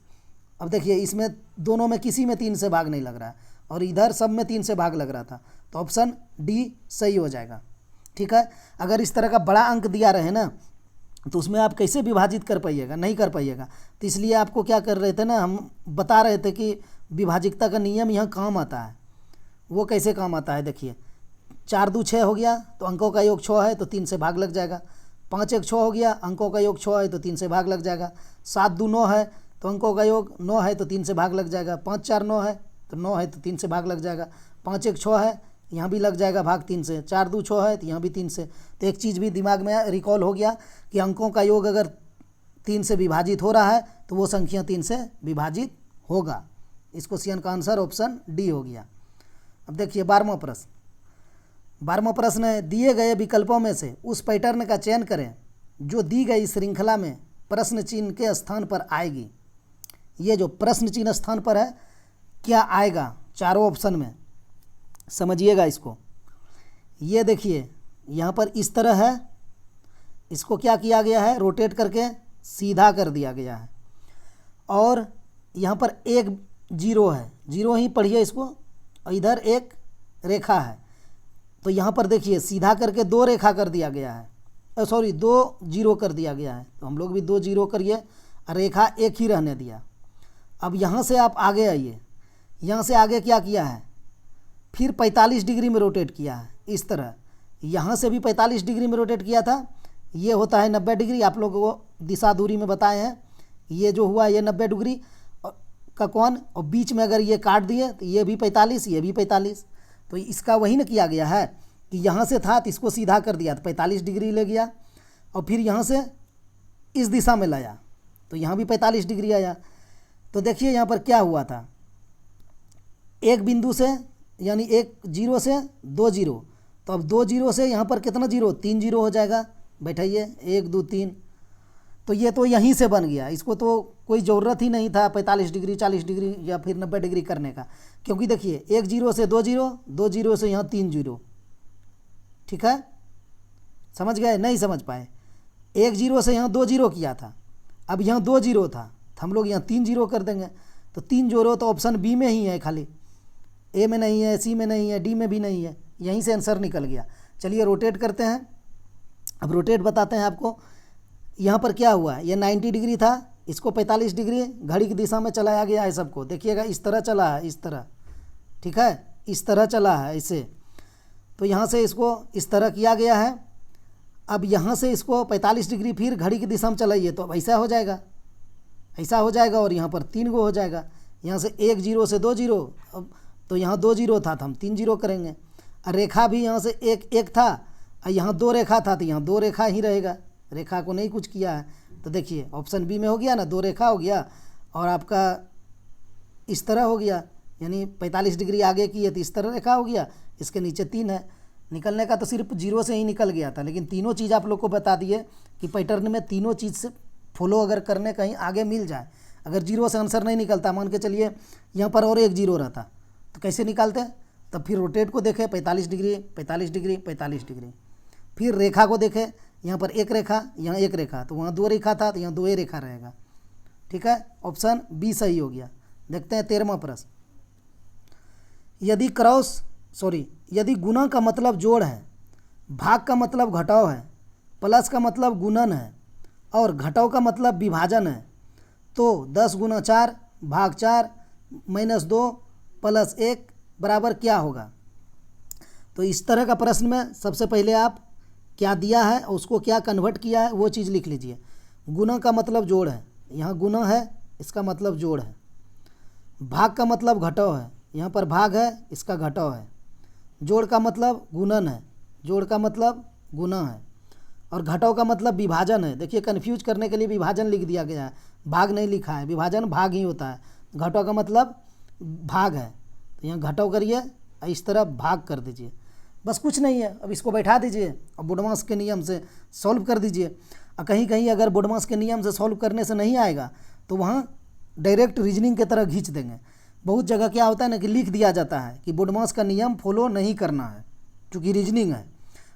अब देखिए इसमें दोनों में किसी में 3 से भाग नहीं लग रहा है, और इधर सब में 3 से भाग लग रहा था, तो ऑप्शन डी सही हो जाएगा, ठीक है। अगर इस तरह का बड़ा अंक दिया रहे ना, तो उसमें आप कैसे विभाजित कर पाइएगा, नहीं कर पाइएगा। तो इसलिए आपको क्या कर रहे थे ना, हम बता रहे थे कि विभाजिकता का नियम यहाँ काम आता है। वो कैसे काम आता है, देखिए 4 2 6 हो गया तो अंकों का योग 6 है, तो 3 से भाग लग जाएगा। 5 1 6 हो गया, अंकों का योग 6 है, तो 3 से भाग लग जाएगा। 7 2 9 है, तो अंकों का योग 9 है, तो 3 से भाग लग जाएगा। 5 4 9 है, तो 9 है, तो 3 से भाग लग जाएगा। 5 1 6 है, यहाँ भी लग जाएगा भाग 3 से। 4 2 6 है, तो यहाँ भी 3 से। तो एक चीज़ भी दिमाग में रिकॉल हो गया कि अंकों का योग अगर 3 से विभाजित हो रहा है तो वो संख्या 3 से विभाजित होगा। इस क्वेश्चन का आंसर ऑप्शन डी हो गया। अब देखिए 12वां प्रश्न। 12वां प्रश्न है, दिए गए विकल्पों में से उस पैटर्न का चयन करें जो दी गई श्रृंखला में प्रश्न चिन्ह के स्थान पर आएगी। ये जो प्रश्न चिन्ह स्थान पर है, क्या आएगा चारों ऑप्शन में, समझिएगा इसको। ये देखिए यहाँ पर इस तरह है, इसको क्या किया गया है, रोटेट करके सीधा कर दिया गया है, और यहाँ पर एक जीरो है, जीरो ही पढ़िए इसको, और इधर एक रेखा है। तो यहाँ पर देखिए सीधा करके 2 रेखा कर दिया गया है, सॉरी 2 जीरो कर दिया गया है, तो हम लोग भी 2 जीरो करिए, रेखा एक ही रहने दिया। अब यहाँ से आप आगे आइए, यहाँ से आगे क्या किया है, फिर 45 डिग्री में रोटेट किया है इस तरह। यहाँ से भी 45 डिग्री में रोटेट किया था, ये होता है 90 डिग्री, आप लोगों को दिशा दूरी में बताए हैं। ये जो हुआ ये 90 डिग्री का कोण, और बीच में अगर ये काट दिए तो ये भी 45, ये भी 45। तो इसका वही ना किया गया है कि यहाँ से था तो इसको सीधा कर दिया तो 45 डिग्री ले गया, और फिर यहाँ से इस दिशा में लाया तो यहाँ भी 45 डिग्री आया। तो देखिए यहाँ पर क्या हुआ था, एक बिंदु से यानी एक जीरो से 2 जीरो, तो अब 2 जीरो से यहाँ पर कितना जीरो, 3 जीरो हो जाएगा। बैठाइए 1 2 3, तो ये तो यहीं से बन गया, इसको तो कोई ज़रूरत ही नहीं था 45 डिग्री 40 डिग्री या फिर 90 डिग्री करने का, क्योंकि देखिए 1 जीरो से 2 जीरो, 2 जीरो से यहाँ 3 जीरो। ठीक है, समझ गए, नहीं समझ पाए? 1 जीरो से यहाँ 2 जीरो किया था, अब यहाँ 2 जीरो था तो हम लोग यहाँ 3 जीरो कर देंगे। तो 3 जीरो तो ऑप्शन बी में ही है, खाली ए में नहीं है, सी में नहीं है, डी में भी नहीं है, यहीं से आंसर निकल गया। चलिए रोटेट करते हैं, अब रोटेट बताते हैं आपको। यहाँ पर क्या हुआ, ये 90 डिग्री था, इसको 45 डिग्री घड़ी की दिशा में चलाया गया है सबको। देखिएगा इस तरह चला है, इस तरह, ठीक है, इस तरह चला है इसे, तो यहाँ से इसको इस तरह किया गया है। अब यहाँ से इसको 45 डिग्री फिर घड़ी की दिशा में चलाइए तो अब ऐसा हो जाएगा, ऐसा हो जाएगा, और यहाँ पर 3 गो हो जाएगा। यहाँ से 1 जीरो से 2 जीरो, अब तो यहाँ 2 जीरो था तो हम 3 जीरो करेंगे। और रेखा भी यहाँ से एक था, और यहाँ 2 रेखा था तो यहाँ 2 रेखा ही रहेगा, रेखा को नहीं कुछ किया है। तो देखिए ऑप्शन बी में हो गया ना, 2 रेखा हो गया, और आपका इस तरह हो गया, यानी 45 डिग्री आगे की है तो इस तरह रेखा हो गया, इसके नीचे 3 है। निकलने का तो सिर्फ जीरो से ही निकल गया था, लेकिन तीनों चीज़ आप लोग को बता दिए कि पैटर्न में तीनों चीज़ से फॉलो अगर करने कहीं आगे मिल जाए, अगर जीरो से आंसर नहीं निकलता, मान के चलिए यहाँ पर और 1 जीरो रहता तो कैसे निकालते हैं। तब फिर रोटेट को देखें, 45 डिग्री 45 डिग्री 45 डिग्री, फिर रेखा को देखें, यहाँ पर 1 रेखा, यहाँ 1 रेखा, तो वहाँ 2 रेखा था तो यहाँ 2 रेखा रहेगा। ठीक है, ऑप्शन बी सही हो गया। देखते हैं 13वां प्रश्न। यदि गुणा का मतलब जोड़ है, भाग का मतलब घटाव है, प्लस का मतलब गुणन है, और घटाव का मतलब विभाजन है, तो 10 गुना 4 भाग 4 -2 + 1 बराबर क्या होगा। तो इस तरह का प्रश्न में सबसे पहले आप क्या दिया है और उसको क्या कन्वर्ट किया है वो चीज़ लिख लीजिए। गुना का मतलब जोड़ है, यहाँ गुना है, इसका मतलब जोड़ है। भाग का मतलब घटाव है, यहाँ पर भाग है, इसका घटाव है। जोड़ का मतलब गुणन है, जोड़ का मतलब गुना है, और घटाव का मतलब विभाजन है। देखिए कन्फ्यूज करने के लिए विभाजन लिख दिया गया है, भाग नहीं लिखा है, विभाजन भाग ही होता है, घटाव का मतलब भाग है। तो यहाँ घटाव करिए, इस तरह भाग कर दीजिए, बस कुछ नहीं है। अब इसको बैठा दीजिए और बोडमास के नियम से सॉल्व कर दीजिए। और कहीं कहीं अगर बोडमास के नियम से सॉल्व करने से नहीं आएगा तो वहाँ डायरेक्ट रीजनिंग की तरह खींच देंगे। बहुत जगह क्या होता है ना कि लिख दिया जाता है कि बोडमास का नियम फॉलो नहीं करना है, चूँकि रीजनिंग है।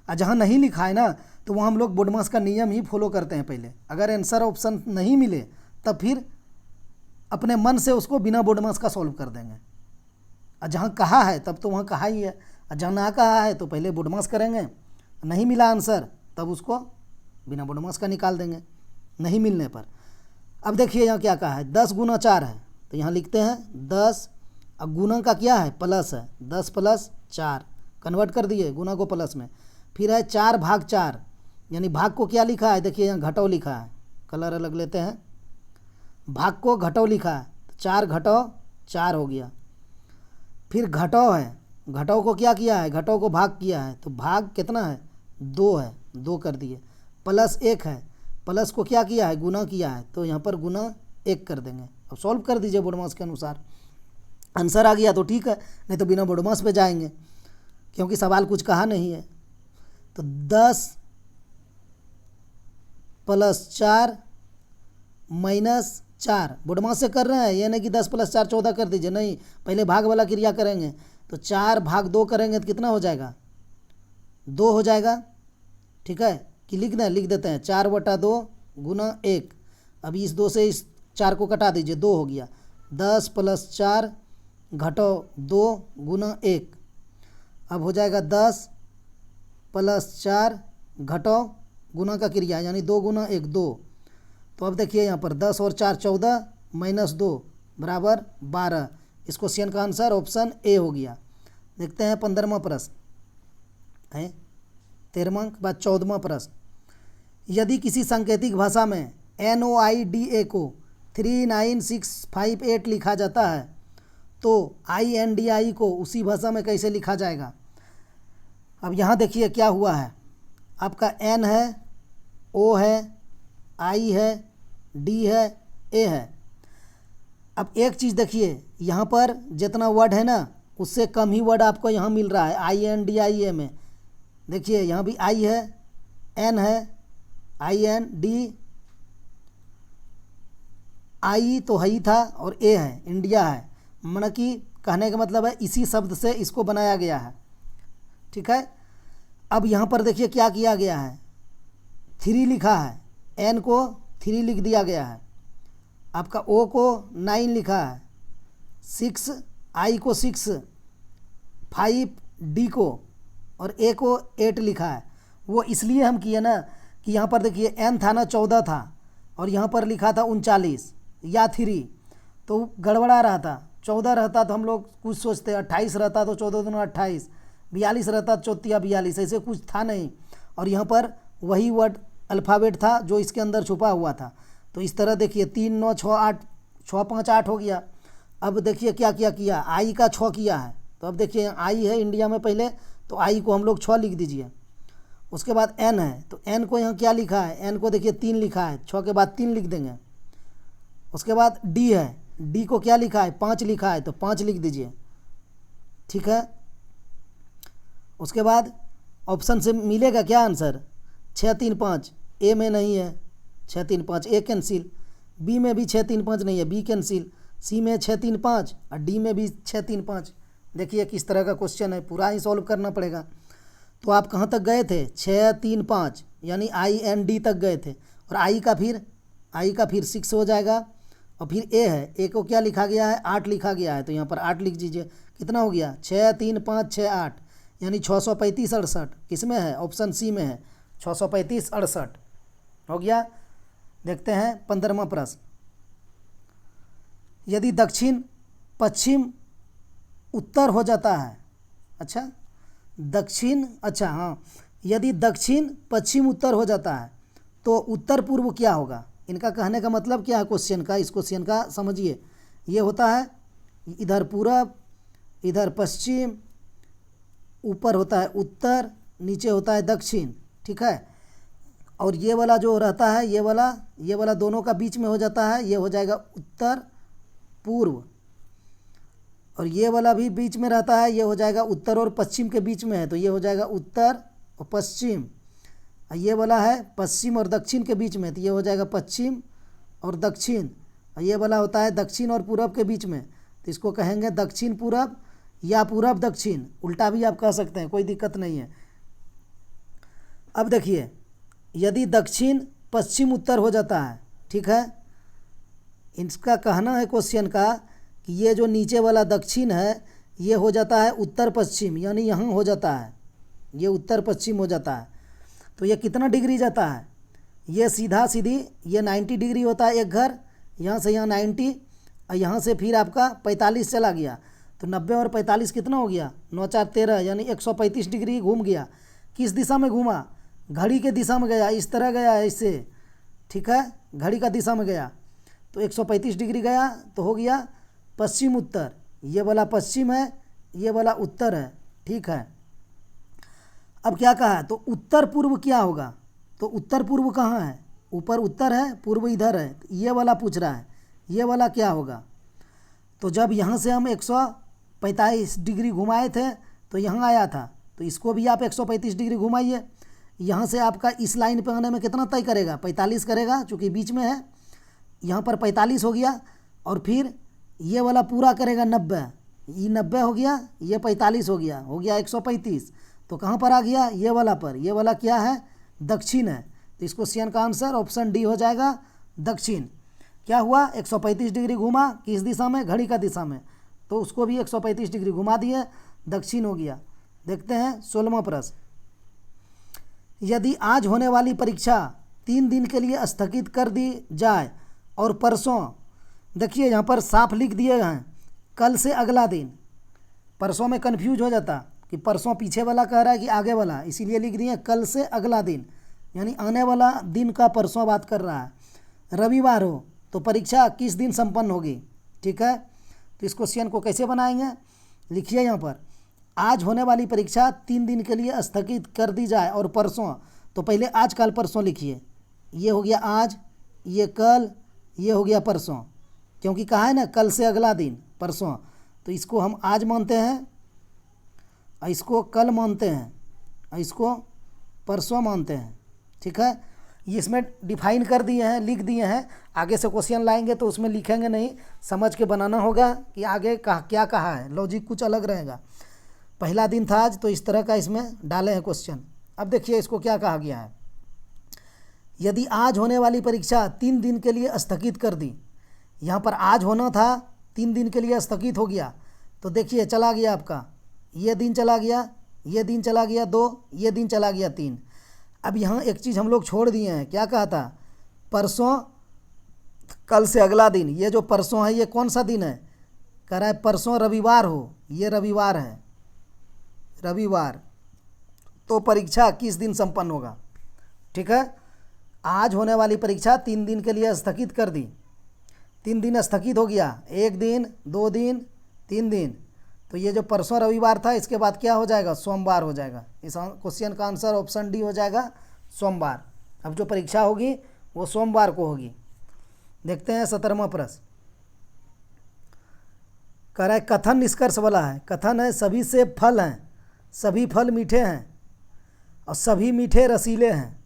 और जहाँ नहीं लिखा है ना तो वहाँ हम लोग बोडमास का नियम ही फॉलो करते हैं पहले। अगर आंसर ऑप्शन नहीं मिले तब फिर अपने मन से उसको बिना बोडमास का सॉल्व कर देंगे। और जहाँ कहा है तब तो वहाँ कहा ही है, और जहाँ ना कहा है तो पहले बोडमास करेंगे, नहीं मिला आंसर तब उसको बिना बोडमास का निकाल देंगे नहीं मिलने पर। अब देखिए यहाँ क्या कहा है, 10 गुना 4 है, तो यहाँ लिखते हैं 10, अब गुना का क्या है, प्लस है, 10 + 4 कन्वर्ट कर दिए गुना को प्लस में। फिर है 4 भाग 4, यानी भाग को क्या लिखा है, देखिए यहाँ घटाव लिखा है, कलर अलग लेते हैं, भाग को घटाव लिखा है, 4 घटाव 4 हो गया। फिर घटाव है, घटाव को क्या किया है, घटाव को भाग किया है, तो भाग कितना है, 2 है, 2 कर दिए। प्लस 1 है, प्लस को क्या किया है, गुना किया है, तो यहाँ पर गुना 1 कर देंगे। अब सॉल्व कर दीजिए बोडमास के अनुसार, आंसर आ गया तो ठीक है, नहीं तो बिना बोडमास पे जाएंगे क्योंकि सवाल कुछ कहा नहीं है। तो 10 + 4 - 4 बोडमास से कर रहे हैं, ये नहीं कि 10 + 4 14 कर दीजिए, नहीं, पहले भाग वाला क्रिया करेंगे। तो 4 भाग 2 करेंगे तो कितना हो जाएगा, 2 हो जाएगा। ठीक है, कि लिख देते हैं 4/2 गुना 1। अभी इस 2 से इस 4 को कटा दीजिए, 2 हो गया। 10 + 4 घटाओ 2 गुना 1, अब हो जाएगा 10 + 4 घटाओ गुना का क्रिया यानी 2 गुना 1 2। तो अब देखिए यहाँ पर 10 और 4 14 माइनस 2 बराबर 12। इस क्वेश्चन का आंसर ऑप्शन ए हो गया। देखते हैं 15वां प्रश्न है 13वां के बाद 14वां प्रश्न। यदि किसी सांकेतिक भाषा में NOIDA को 39658 लिखा जाता है तो INDI को उसी भाषा में कैसे लिखा जाएगा। अब यहाँ देखिए क्या हुआ है, आपका N है, O है, I है, D है, A है। अब एक चीज़ देखिए, यहाँ पर जितना वर्ड है ना उससे कम ही वर्ड आपको यहाँ मिल रहा है INDIA में। देखिए यहाँ भी I है, N है, IND, I तो है ही था और A है, इंडिया है। माना कि कहने का मतलब है इसी शब्द से इसको बनाया गया है, ठीक है। अब यहाँ पर देखिए क्या किया गया है, 3 लिखा है, N को 3 लिख दिया गया है, आपका O को 9 लिखा है, 6 I को 6, 5 D को और A को 8 लिखा है। वो इसलिए हम किए ना कि यहाँ पर देखिए N था ना 14 था और यहाँ पर लिखा था 39 या 3, तो गड़बड़ा रहा था। 14 रहता तो हम लोग कुछ सोचते, 28 रहता तो 14 दूना 28, 42 रहता तो 34 42, ऐसे कुछ था नहीं। और यहाँ पर वही वर्ड अल्फ़ाबेट था जो इसके अंदर छुपा हुआ था। तो इस तरह देखिए 3 9 6 8 6 5 8 हो गया। अब देखिए क्या क्या किया, आई का 6 किया है। तो अब देखिए आई है इंडिया में पहले, तो आई को हम लोग 6 लिख दीजिए। उसके बाद एन है, तो एन को यहाँ क्या लिखा है, एन को देखिए 3 लिखा है, 6 के बाद 3 लिख देंगे। उसके बाद डी है, डी को क्या लिखा है, 5 लिखा है, तो 5 लिख दीजिए, ठीक है। उसके बाद ऑप्शन से मिलेगा क्या आंसर, 6 3 5, ए में नहीं है 6 3 5, ए कैंसिल, बी में भी 6 3 5 नहीं है, बी कैंसिल, सी में 6 3 5 और डी में भी 6 3 5। देखिए किस तरह का क्वेश्चन है, पूरा ही सॉल्व करना पड़ेगा। तो आप कहाँ तक गए थे, 6 3 5 यानी IND तक गए थे। और आई का फिर 6 हो जाएगा। और फिर ए है, ए को क्या लिखा गया है, 8 लिखा गया है, तो यहाँ पर 8 लिख दीजिए। कितना हो गया, 6 3 5 6 8 यानी 635 68 किस में है, ऑप्शन सी में है, 635 68 हो गया। देखते हैं 15वां प्रश्न। यदि दक्षिण पश्चिम उत्तर हो जाता है, यदि दक्षिण पश्चिम उत्तर हो जाता है तो उत्तर पूर्व क्या होगा। इनका कहने का मतलब क्या है क्वेश्चन का, इस क्वेश्चन का समझिए। ये होता है इधर पूरब, इधर पश्चिम, ऊपर होता है उत्तर, नीचे होता है दक्षिण, ठीक है। और ये वाला जो रहता है, ये वाला दोनों का बीच में हो जाता है, ये हो जाएगा उत्तर पूर्व। और ये वाला भी बीच में रहता है, ये हो जाएगा उत्तर और पश्चिम के बीच में है, तो ये हो जाएगा उत्तर और पश्चिम। और ये वाला है पश्चिम और दक्षिण के बीच में, तो ये हो जाएगा पश्चिम और दक्षिण। और ये वाला होता है दक्षिण और पूरब के बीच में, तो इसको कहेंगे दक्षिण पूरब या पूरब दक्षिण, उल्टा भी आप कह सकते हैं, कोई दिक्कत नहीं है। अब देखिए यदि दक्षिण पश्चिम उत्तर हो जाता है, ठीक है, इसका कहना है क्वेश्चन का कि ये जो नीचे वाला दक्षिण है ये हो जाता है उत्तर पश्चिम, यानी यहाँ हो जाता है, ये उत्तर पश्चिम हो जाता है। तो ये कितना डिग्री जाता है, ये सीधा सीधी ये 90 डिग्री होता है एक घर, यहाँ से यहाँ 90 और यहाँ से फिर आपका 45 चला गया, तो 90 और 45 कितना हो गया, 9 4 13 यानी 135 डिग्री घूम गया। किस दिशा में घूमा, घड़ी के दिशा में गया, इस तरह गया ऐसे, ठीक है, घड़ी का दिशा में गया, तो 135 डिग्री गया, तो हो गया पश्चिम उत्तर। ये वाला पश्चिम है, ये वाला उत्तर है, ठीक है। अब क्या कहा है, तो उत्तर पूर्व क्या होगा, तो उत्तर पूर्व कहाँ है, ऊपर उत्तर है, पूर्व इधर है, तो ये वाला पूछ रहा है, ये वाला क्या होगा। तो जब यहाँ से हम 145 डिग्री घुमाए थे तो यहाँ आया था, तो इसको भी आप 135 डिग्री घुमाइए। यहाँ से आपका इस लाइन पे आने में कितना तय करेगा, 45 करेगा, चूँकि बीच में है, यहाँ पर 45 हो गया। और फिर ये वाला पूरा करेगा 90, ये 90 हो गया, ये 45 हो गया 135। तो कहाँ पर आ गया, ये वाला पर, ये वाला क्या है, दक्षिण है। तो इस क्वेश्चन का आंसर ऑप्शन डी हो जाएगा, दक्षिण। क्या हुआ, 135 डिग्री घुमा, किस दिशा में, घड़ी का दिशा में, तो उसको भी 135 डिग्री घुमा दिए, दक्षिण हो गया। देखते हैं 16वां प्रश्न। यदि आज होने वाली परीक्षा 3 दिन के लिए स्थगित कर दी जाए और परसों, देखिए यहाँ पर साफ लिख दिए हैं कल से अगला दिन। परसों में कंफ्यूज हो जाता कि परसों पीछे वाला कह रहा है कि आगे वाला, इसीलिए लिख दिए कल से अगला दिन, यानी आने वाला दिन का परसों बात कर रहा है। रविवार हो तो परीक्षा किस दिन संपन्न होगी, ठीक है। तो इस क्वेश्चन को कैसे बनाएंगे, लिखिए यहाँ पर आज होने वाली परीक्षा 3 दिन के लिए स्थगित कर दी जाए और परसों, तो पहले आज कल परसों लिखिए, ये हो गया आज, ये कल, ये हो गया परसों, क्योंकि कहा है ना कल से अगला दिन परसों, तो इसको हम आज मानते हैं, इसको कल मानते हैं, इसको परसों मानते हैं, ठीक है। ये इसमें डिफाइन कर दिए हैं, लिख दिए हैं। आगे से क्वेश्चन लाएंगे तो उसमें लिखेंगे नहीं, समझ के बनाना होगा कि आगे क्या कहा है, लॉजिक कुछ अलग रहेगा। पहला दिन था आज, तो इस तरह का इसमें डाले हैं क्वेश्चन। अब देखिए इसको क्या कहा गया है, यदि आज होने वाली परीक्षा 3 दिन के लिए स्थगित कर दी, यहाँ पर आज होना था 3 दिन के लिए स्थगित हो गया, तो देखिए चला गया आपका, ये दिन चला गया, ये दिन चला गया 2, ये दिन चला गया 3। अब यहाँ एक चीज़ हम लोग छोड़ दिए हैं, क्या कहा था, परसों कल से अगला दिन। ये जो परसों है ये कौन सा दिन है, कह रहा है परसों रविवार हो, ये रविवार है, रविवार, तो परीक्षा किस दिन संपन्न होगा, ठीक है। आज होने वाली परीक्षा 3 दिन के लिए स्थगित कर दी, 3 दिन स्थगित हो गया, 1 दिन 2 दिन 3 दिन, तो ये जो परसों रविवार था इसके बाद क्या हो जाएगा, सोमवार हो जाएगा। इस क्वेश्चन का आंसर ऑप्शन डी हो जाएगा, सोमवार। अब जो परीक्षा होगी वो सोमवार को होगी। देखते हैं 17वां प्रश्न, कह रहा है कथन निष्कर्ष वाला है। कथन है सभी सेब फल हैं, सभी फल मीठे हैं और सभी मीठे रसीले हैं,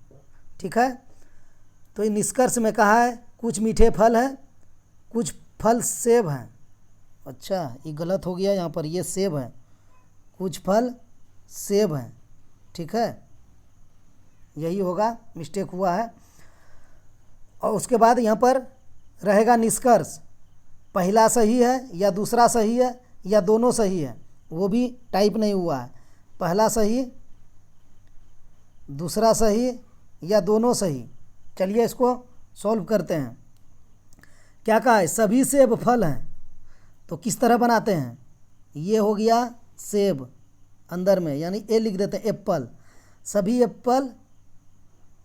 ठीक है। तो ये निष्कर्ष में कहा है कुछ मीठे फल हैं, कुछ फल सेब हैं। अच्छा ये गलत हो गया, यहाँ पर ये सेब है, कुछ फल सेब हैं, ठीक है, यही होगा, मिस्टेक हुआ है। और उसके बाद यहाँ पर रहेगा निष्कर्ष, पहला सही है या दूसरा सही है या दोनों सही है, वो भी टाइप नहीं हुआ है, पहला सही, दूसरा सही या दोनों सही। चलिए इसको सॉल्व करते हैं। क्या कहा है, सभी सेब फल हैं, तो किस तरह बनाते हैं, ये हो गया सेब अंदर में, यानी ए लिख देते हैं एप्पल, सभी एप्पल,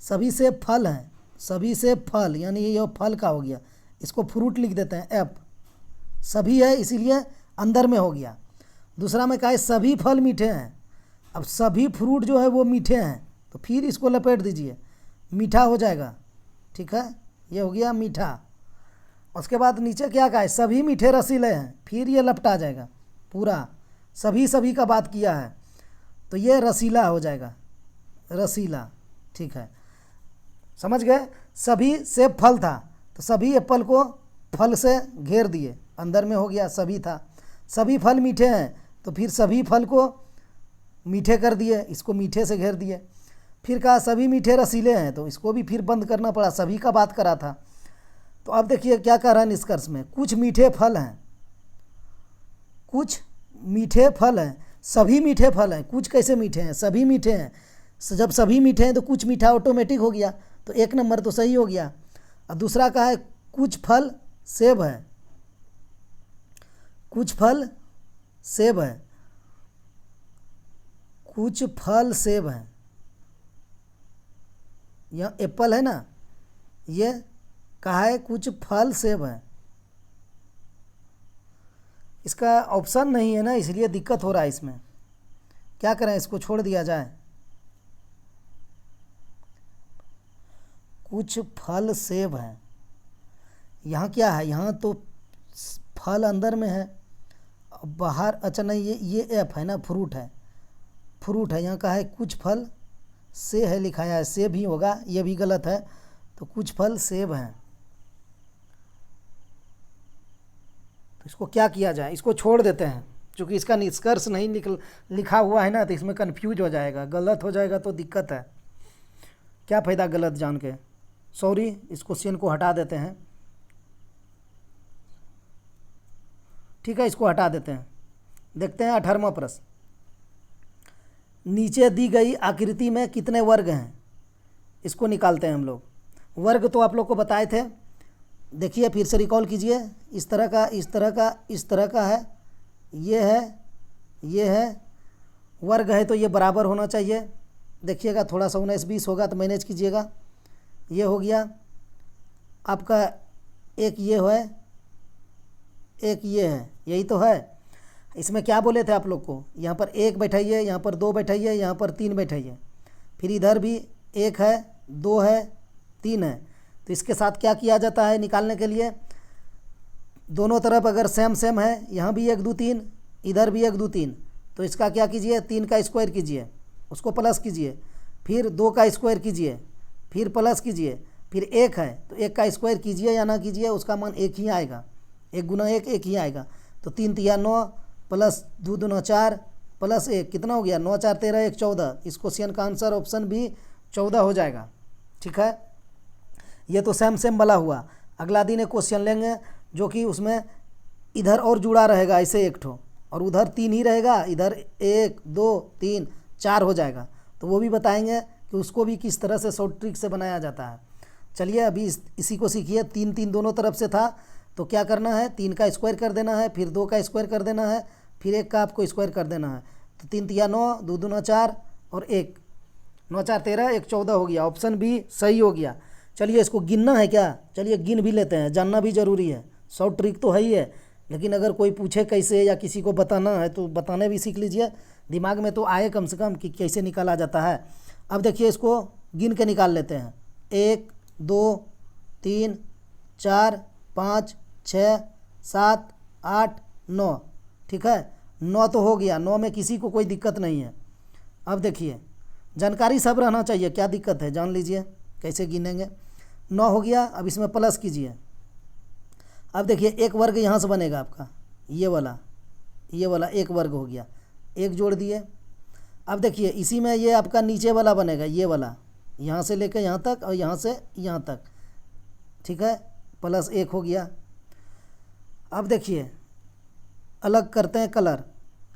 सभी सेब फल हैं, सभी सेब फल, यानी ये फल का हो गया, इसको फ्रूट लिख देते हैं एप, सभी है इसीलिए अंदर में हो गया। दूसरा में कहा है सभी फल मीठे हैं, अब सभी फ्रूट जो है वो मीठे हैं, तो फिर इसको लपेट दीजिए, मीठा हो जाएगा, ठीक है, ये हो गया मीठा। उसके बाद नीचे क्या कहा है, सभी मीठे रसीले हैं, फिर ये लपटा जाएगा पूरा, सभी का बात किया है, तो ये रसीला हो जाएगा, रसीला, ठीक है, समझ गए। सभी सेब फल था, तो सभी एप्पल को फल से घेर दिए, अंदर में हो गया सभी था। सभी फल मीठे हैं, तो फिर सभी फल को मीठे कर दिए, इसको मीठे से घेर दिए। फिर कहा सभी मीठे रसीले हैं, तो इसको भी फिर बंद करना पड़ा, सभी का बात करा था। तो अब देखिए क्या कह रहा है निष्कर्ष में, कुछ मीठे फल हैं, कुछ मीठे फल हैं, सभी मीठे फल हैं, कुछ कैसे मीठे हैं, सभी मीठे हैं, जब सभी मीठे हैं तो कुछ मीठा ऑटोमेटिक हो गया, तो 1 नंबर तो सही हो गया। और दूसरा कहा है कुछ फल सेब है, कुछ फल सेब है, कुछ फल सेब है, यहाँ एप्पल है ना, ये कहा है कुछ फल सेब है, इसका ऑप्शन नहीं है ना, इसलिए दिक्कत हो रहा है इसमें, क्या करें, इसको छोड़ दिया जाए। कुछ फल सेब है, यहाँ क्या है, यहाँ तो फल अंदर में है, बाहर, अच्छा नहीं, ये एफ है ना, फ्रूट है, फ्रूट है, यहाँ कहा है कुछ फल से है, लिखाया है सेब ही होगा, ये भी गलत है, तो कुछ फल सेब हैं। तो इसको क्या किया जाए, इसको छोड़ देते हैं, क्योंकि इसका निष्कर्ष नहीं लिखा हुआ है ना, तो इसमें कंफ्यूज हो जाएगा, गलत हो जाएगा तो दिक्कत है, क्या फ़ायदा गलत जान के। सॉरी, इस क्वेश्चन को हटा देते हैं, ठीक है, इसको हटा देते हैं। देखते हैं 18वां प्रश्न, नीचे दी गई आकृति में कितने वर्ग हैं, इसको निकालते हैं हम लोग। वर्ग तो आप लोग को बताए थे, देखिए फिर से रिकॉल कीजिए। इस तरह का, इस तरह का, इस तरह का है, ये है, ये है, वर्ग है तो ये बराबर होना चाहिए। देखिएगा थोड़ा सा 19-20 होगा तो मैनेज कीजिएगा। ये हो गया आपका, एक ये है, एक ये है, यही तो है। इसमें क्या बोले थे आप लोग को, यहाँ पर 1 बैठाइए, यहाँ पर 2 बैठाइए, यहाँ पर 3 बैठाइए, फिर इधर भी 1 है, 2 है, 3 है। तो इसके साथ क्या किया जाता है निकालने के लिए, दोनों तरफ अगर सेम सेम है, यहाँ भी 1 2 3, इधर भी 1 2 3, तो इसका क्या कीजिए, 3 का स्क्वायर कीजिए, उसको प्लस कीजिए, फिर 2 का स्क्वायर कीजिए, फिर प्लस कीजिए, फिर 1 है तो 1 का स्क्वायर कीजिए या ना कीजिए, उसका मान 1 ही आएगा। 1 गुना 1 1 ही आएगा। तो 3 तिया 9 प्लस 2 दूना 4 प्लस 1 कितना हो गया, 9 4 13 1 14। इस क्वेश्चन का आंसर ऑप्शन भी 14 हो जाएगा। ठीक है, ये तो सेम सेम वाला हुआ। अगला दिन एक क्वेश्चन लेंगे जो कि उसमें इधर और जुड़ा रहेगा ऐसे एक ठो, और उधर 3 ही रहेगा, इधर 1 2 3 4 हो जाएगा। तो वो भी बताएंगे कि उसको भी किस तरह से शॉर्ट ट्रिक से बनाया जाता है। चलिए अभी इसी को सीखिए। 3 3 दोनों तरफ से था तो क्या करना है, 3 का स्क्वायर कर देना है, फिर 2 का स्क्वायर कर देना है, फिर 1 का आपको स्क्वायर कर देना है। तो 3 तिया 9, 2 दूना 4 और 1, 9 4 13 1 14 हो गया। ऑप्शन भी सही हो गया। चलिए इसको गिनना है क्या, चलिए गिन भी लेते हैं, जानना भी ज़रूरी है। शॉर्ट ट्रिक तो है ही है, लेकिन अगर कोई पूछे कैसे या किसी को बताना है तो बताने भी सीख लीजिए, दिमाग में तो आए कम से कम कि कैसे निकाला जाता है। अब देखिए इसको गिन के निकाल लेते हैं। 1 2 3 4 5 6 7 8 9। ठीक है, 9 तो हो गया, 9 में किसी को कोई दिक्कत नहीं है। अब देखिए जानकारी सब रहना चाहिए, क्या दिक्कत है जान लीजिए कैसे गिनेंगे। 9 हो गया, अब इसमें प्लस कीजिए। अब देखिए एक वर्ग यहाँ से बनेगा आपका, ये वाला एक वर्ग हो गया, 1 जोड़ दिए। अब देखिए इसी में ये आपका नीचे वाला बनेगा, ये वाला यहाँ से लेकर यहाँ तक और यहाँ से यहाँ तक। ठीक है, प्लस 1 हो गया। अब देखिए अलग करते हैं कलर।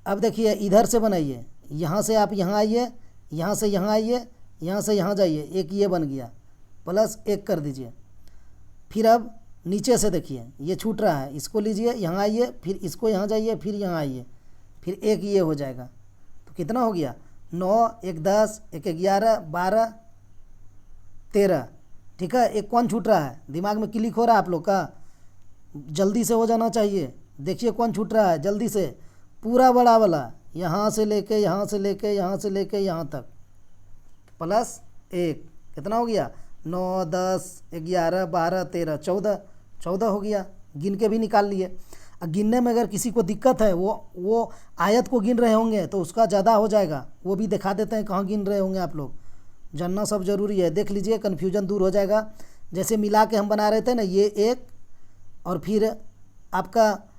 अब देखिए इधर से बनाइए, यहाँ से आप यहाँ आइए, यहाँ से यहाँ आइए, यहाँ से यहाँ जाइए, एक ये बन गया, प्लस 1 कर दीजिए। फिर अब नीचे से देखिए ये छूट रहा है, इसको लीजिए, यहाँ आइए, फिर इसको यहाँ जाइए, फिर यहाँ आइए, फिर एक ये हो जाएगा। तो कितना हो गया, 9 1 10 1 11 12 13। ठीक है, एक कौन छूट रहा है, दिमाग में क्लिक हो रहा है आप लोग का, जल्दी से हो जाना चाहिए। देखिए कौन छूट रहा है, जल्दी से, पूरा बड़ा वाला, यहाँ से लेके यहाँ से लेके यहाँ से लेके यहाँ तक, प्लस 1 कितना हो गया, 9 10 11 12 13 14 हो गया। गिन के भी निकाल लिए। अब गिनने में अगर किसी को दिक्कत है, वो आयत को गिन रहे होंगे तो उसका ज़्यादा हो जाएगा, वो भी दिखा देते हैं कहाँ गिन रहे होंगे आप लोग, जानना सब ज़रूरी है। देख लीजिए कन्फ्यूजन दूर हो जाएगा। जैसे मिला के हम बना रहे थे ना, ये 1 और फिर आपका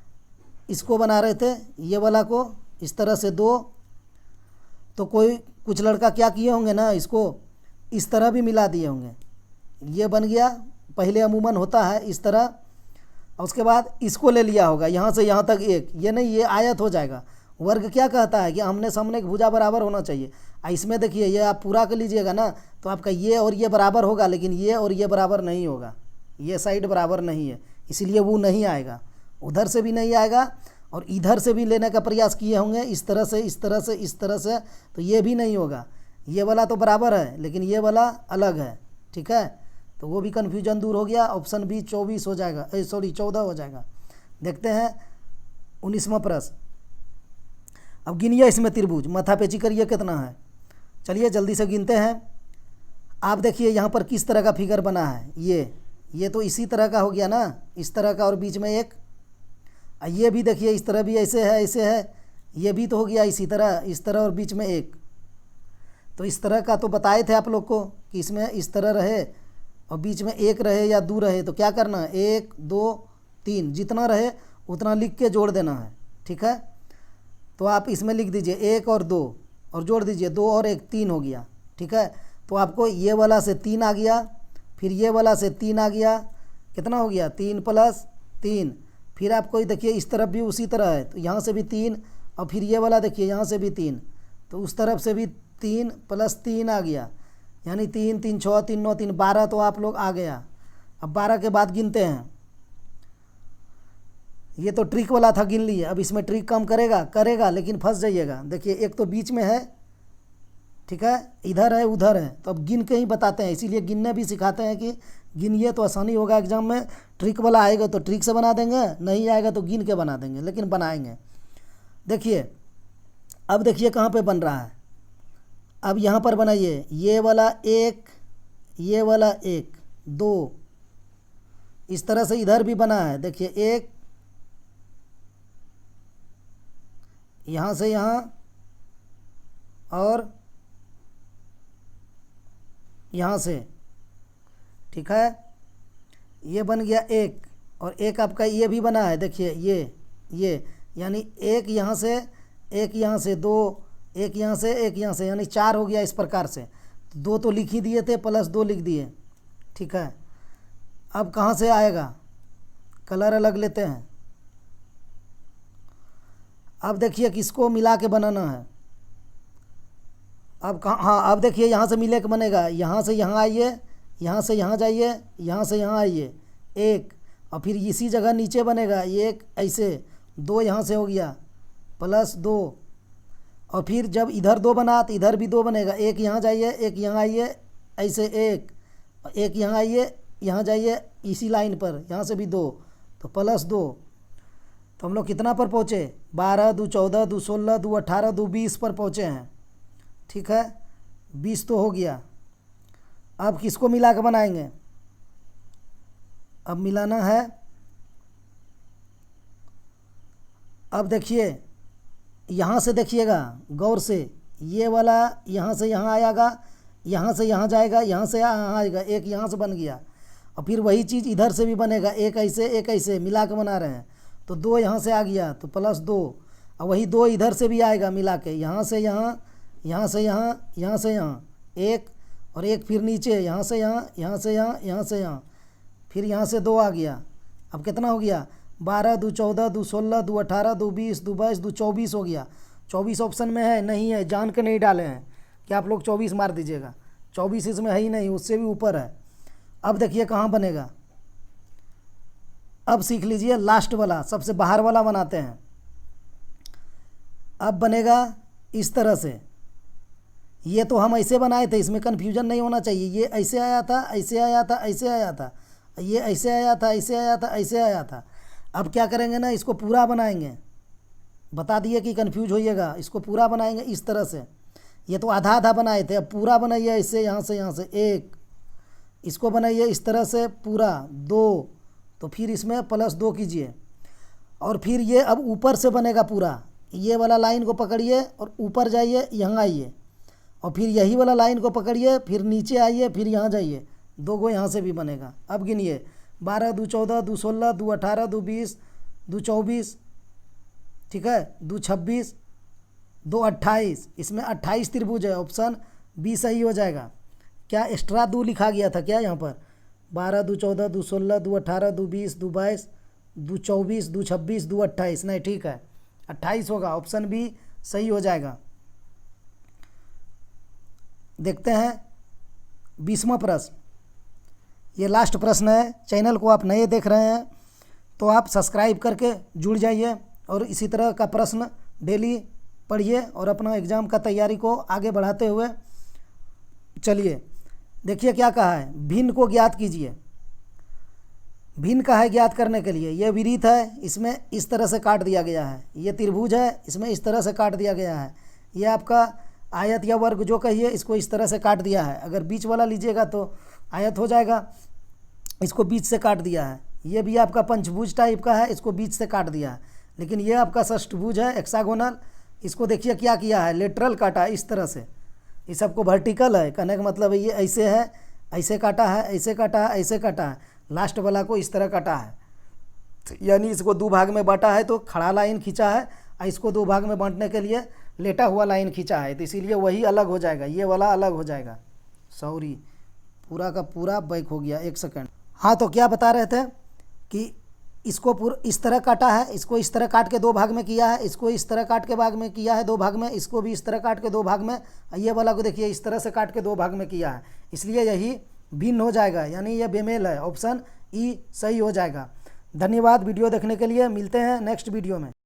इसको बना रहे थे, ये वाला को इस तरह से 2, तो कुछ लड़का क्या किए होंगे ना, इसको इस तरह भी मिला दिए होंगे, ये बन गया। पहले अमूमन होता है इस तरह, और उसके बाद इसको ले लिया होगा यहाँ से यहाँ तक 1, ये नहीं, ये आयत हो जाएगा। वर्ग क्या कहता है कि आमने सामने की भुजा बराबर होना चाहिए। इसमें देखिए ये आप पूरा कर लीजिएगा ना तो आपका ये और ये बराबर होगा, लेकिन ये और ये बराबर नहीं होगा, ये साइड बराबर नहीं है, इसीलिए वो नहीं आएगा। उधर से भी नहीं आएगा और इधर से भी लेने का प्रयास किए होंगे, इस तरह से इस तरह से इस तरह से, तो ये भी नहीं होगा। ये वाला तो बराबर है लेकिन ये वाला अलग है। ठीक है, तो वो भी कन्फ्यूजन दूर हो गया। ऑप्शन बी 24 हो जाएगा, सॉरी 14 हो जाएगा। देखते हैं 19वां प्रश्न। अब गिनिए इसमें त्रिभुज, माथापेची करिए कितना है। चलिए जल्दी से गिनते हैं। आप देखिए यहाँ पर किस तरह का फिगर बना है, ये तो इसी तरह का हो गया ना, इस तरह का और बीच में 1। ये भी देखिए इस तरह भी ऐसे है, ऐसे है, ये भी तो हो गया इसी तरह, इस तरह और बीच में 1। तो इस तरह का तो बताए थे आप लोग को कि इसमें इस तरह रहे और बीच में 1 रहे या 2 रहे, तो क्या करना है, 1 2 3 जितना रहे उतना लिख के जोड़ देना है। ठीक है, तो आप इसमें लिख दीजिए 1 और 2 और जोड़ दीजिए 2 और 1 3 हो गया। ठीक है, तो आपको ये वाला से 3 आ गया, फिर ये वाला से 3 आ गया, कितना हो गया 3 प्लस 3। फिर आपको देखिए इस तरफ भी उसी तरह है, तो यहाँ से भी 3 और फिर ये वाला देखिए यहाँ से भी 3, तो उस तरफ से भी 3 प्लस 3 आ गया। यानी 3 3 6 3 9 3 12 तो आप लोग आ गया। अब 12 के बाद गिनते हैं। ये तो ट्रिक वाला था, गिन लिए। अब इसमें ट्रिक कम करेगा लेकिन फंस जाइएगा। देखिए एक तो बीच में है, ठीक है, इधर है उधर है, तो अब गिन के ही बताते हैं, इसीलिए गिनने भी सिखाते हैं कि गिनिए तो आसानी होगा एग्जाम में। ट्रिक वाला आएगा तो ट्रिक से बना देंगे, नहीं आएगा तो गिन के बना देंगे, लेकिन बनाएंगे। देखिए अब देखिए कहाँ पे बन रहा है। अब यहाँ पर बनाइए, ये वाला 1, ये वाला 1 2, इस तरह से इधर भी बना है। देखिए 1, यहाँ से यहाँ और यहाँ से, ठीक है, ये बन गया 1। और एक आपका ये भी बना है, देखिए ये यानी 1 यहाँ से 1 यहाँ से 2, 1 यहाँ से 1 यहाँ से, यानी 4 हो गया। इस प्रकार से 2 तो लिख ही दिए थे, प्लस 2 लिख दिए, ठीक है। अब कहाँ से आएगा, कलर अलग लेते हैं। अब देखिए किसको मिला के बनाना है। अब कहाँ, हाँ अब देखिए यहाँ से मिले के बनेगा। यहाँ से यहाँ आइए, यहाँ से यहाँ जाइए, यहाँ से यहाँ आइए 1, और फिर इसी जगह नीचे बनेगा 1 ऐसे, 2 यहाँ से हो गया प्लस 2, और फिर जब इधर 2 बना तो इधर भी 2 बनेगा। 1 यहाँ जाइए, 1 यहाँ आइए ऐसे 1 यहाँ आइए, यहाँ जाइए इसी लाइन पर, यहाँ से भी 2, तो प्लस 2। तो हम लोग कितना पर पहुँचे, 12 2 14 2 16 2 18 2 20 पर पहुँचे हैं, ठीक है। 20 तो हो गया। अब किसको मिला के बनाएंगे, अब मिलाना है। अब देखिए यहाँ से देखिएगा गौर से, ये वाला यहाँ से यहाँ आएगा, यहाँ से यहाँ जाएगा, यहाँ से यहाँ आएगा, 1 यहाँ से बन गया। और फिर वही चीज़ इधर से भी बनेगा, 1 ऐसे मिला के बना रहे हैं, तो 2 यहाँ से आ गया तो प्लस 2, और वही 2 इधर से भी आएगा मिला के, यहाँ से यहाँ, यहाँ से यहाँ, यहाँ से यहाँ 1, और 1 फिर नीचे, यहाँ से यहाँ, यहाँ से यहाँ, यहाँ से यहाँ, फिर यहाँ से 2 आ गया। अब कितना हो गया, 12 2 14 2 16 2 18 2 20 2 22 2 24 हो गया। 24 ऑप्शन में है नहीं है, जान के नहीं डाले हैं कि आप लोग 24 मार दीजिएगा, 24 इसमें है ही नहीं, उससे भी ऊपर है। अब देखिए कहाँ बनेगा, अब सीख लीजिए लास्ट वाला, सबसे बाहर वाला बनाते हैं। अब बनेगा इस तरह से, ये तो हम ऐसे बनाए थे, इसमें कन्फ्यूजन नहीं होना चाहिए। ये ऐसे आया था, ऐसे आया था, ऐसे आया था, ये ऐसे आया था, ऐसे आया था, ऐसे आया था। अब क्या करेंगे ना, इसको पूरा बनाएंगे, बता दिए कि कन्फ्यूज होइएगा, इसको पूरा बनाएंगे इस तरह से। ये तो आधा आधा बनाए थे, अब पूरा बनाइए ऐसे, यहाँ से 1, इसको बनाइए इस तरह से पूरा 2, तो फिर इसमें प्लस 2 कीजिए, और फिर ये अब ऊपर से बनेगा पूरा। ये वाला लाइन को पकड़िए और ऊपर जाइए, यहाँ आइए, और फिर यही वाला लाइन को पकड़िए, फिर नीचे आइए, फिर यहाँ जाइए, 2 गो यहाँ से भी बनेगा। अब गिनिए, 12 2 14 2 16 2 18 2 20 2 24, ठीक है, 2 26 2 28, इसमें 28 त्रिभुज है, ऑप्शन बी सही हो जाएगा। क्या एक्स्ट्रा 2 लिखा गया था क्या यहाँ पर, 12 2 14 2 16 2 18 2 20 2 22 2 24 2 26 2 28, नहीं ठीक है 28 होगा, ऑप्शन बी सही हो जाएगा। देखते हैं 20वां प्रश्न, ये लास्ट प्रश्न है। चैनल को आप नए देख रहे हैं तो आप सब्सक्राइब करके जुड़ जाइए, और इसी तरह का प्रश्न डेली पढ़िए और अपना एग्ज़ाम का तैयारी को आगे बढ़ाते हुए चलिए। देखिए क्या कहा है, भिन्न को ज्ञात कीजिए। भिन्न का है ज्ञात करने के लिए, ये विरीत है, इसमें इस तरह से काट दिया गया है। ये त्रिभुज है, इसमें इस तरह से काट दिया गया है। ये आपका आयत या वर्ग जो कहिए, इसको इस तरह से काट दिया है। अगर बीच वाला लीजिएगा तो आयत हो जाएगा, इसको बीच से काट दिया है। ये भी आपका पंचभुज टाइप का है, इसको बीच से काट दिया है। लेकिन ये आपका षष्ठभुज है, हेक्सागोनल, इसको देखिए क्या किया है, लेटरल काटा है इस तरह से। इस सबको वर्टिकल है, कहने का मतलब है ये ऐसे है, ऐसे काटा है, ऐसे काटा है, ऐसे काटा है, लास्ट वाला को इस तरह काटा है। यानी इसको 2 भाग में बांटा है तो खड़ा लाइन खींचा है, और इसको 2 भाग में बांटने के लिए लेटा हुआ लाइन खींचा है, तो इसीलिए वही अलग हो जाएगा, ये वाला अलग हो जाएगा। सॉरी, पूरा का पूरा बैक हो गया, 1 सेकंड। हाँ, तो क्या बता रहे थे कि इसको इस तरह काटा है, इसको इस तरह काट के दो भाग में किया है, इसको इस तरह काट के भाग में किया है दो भाग में, इसको भी इस तरह काट के दो भाग में, ये वाला को देखिए इस तरह से काट के दो भाग में किया है, इसलिए यही भिन्न हो जाएगा, यानी यह बेमेल है। ऑप्शन ई सही हो जाएगा। धन्यवाद वीडियो देखने के लिए, मिलते हैं नेक्स्ट वीडियो में।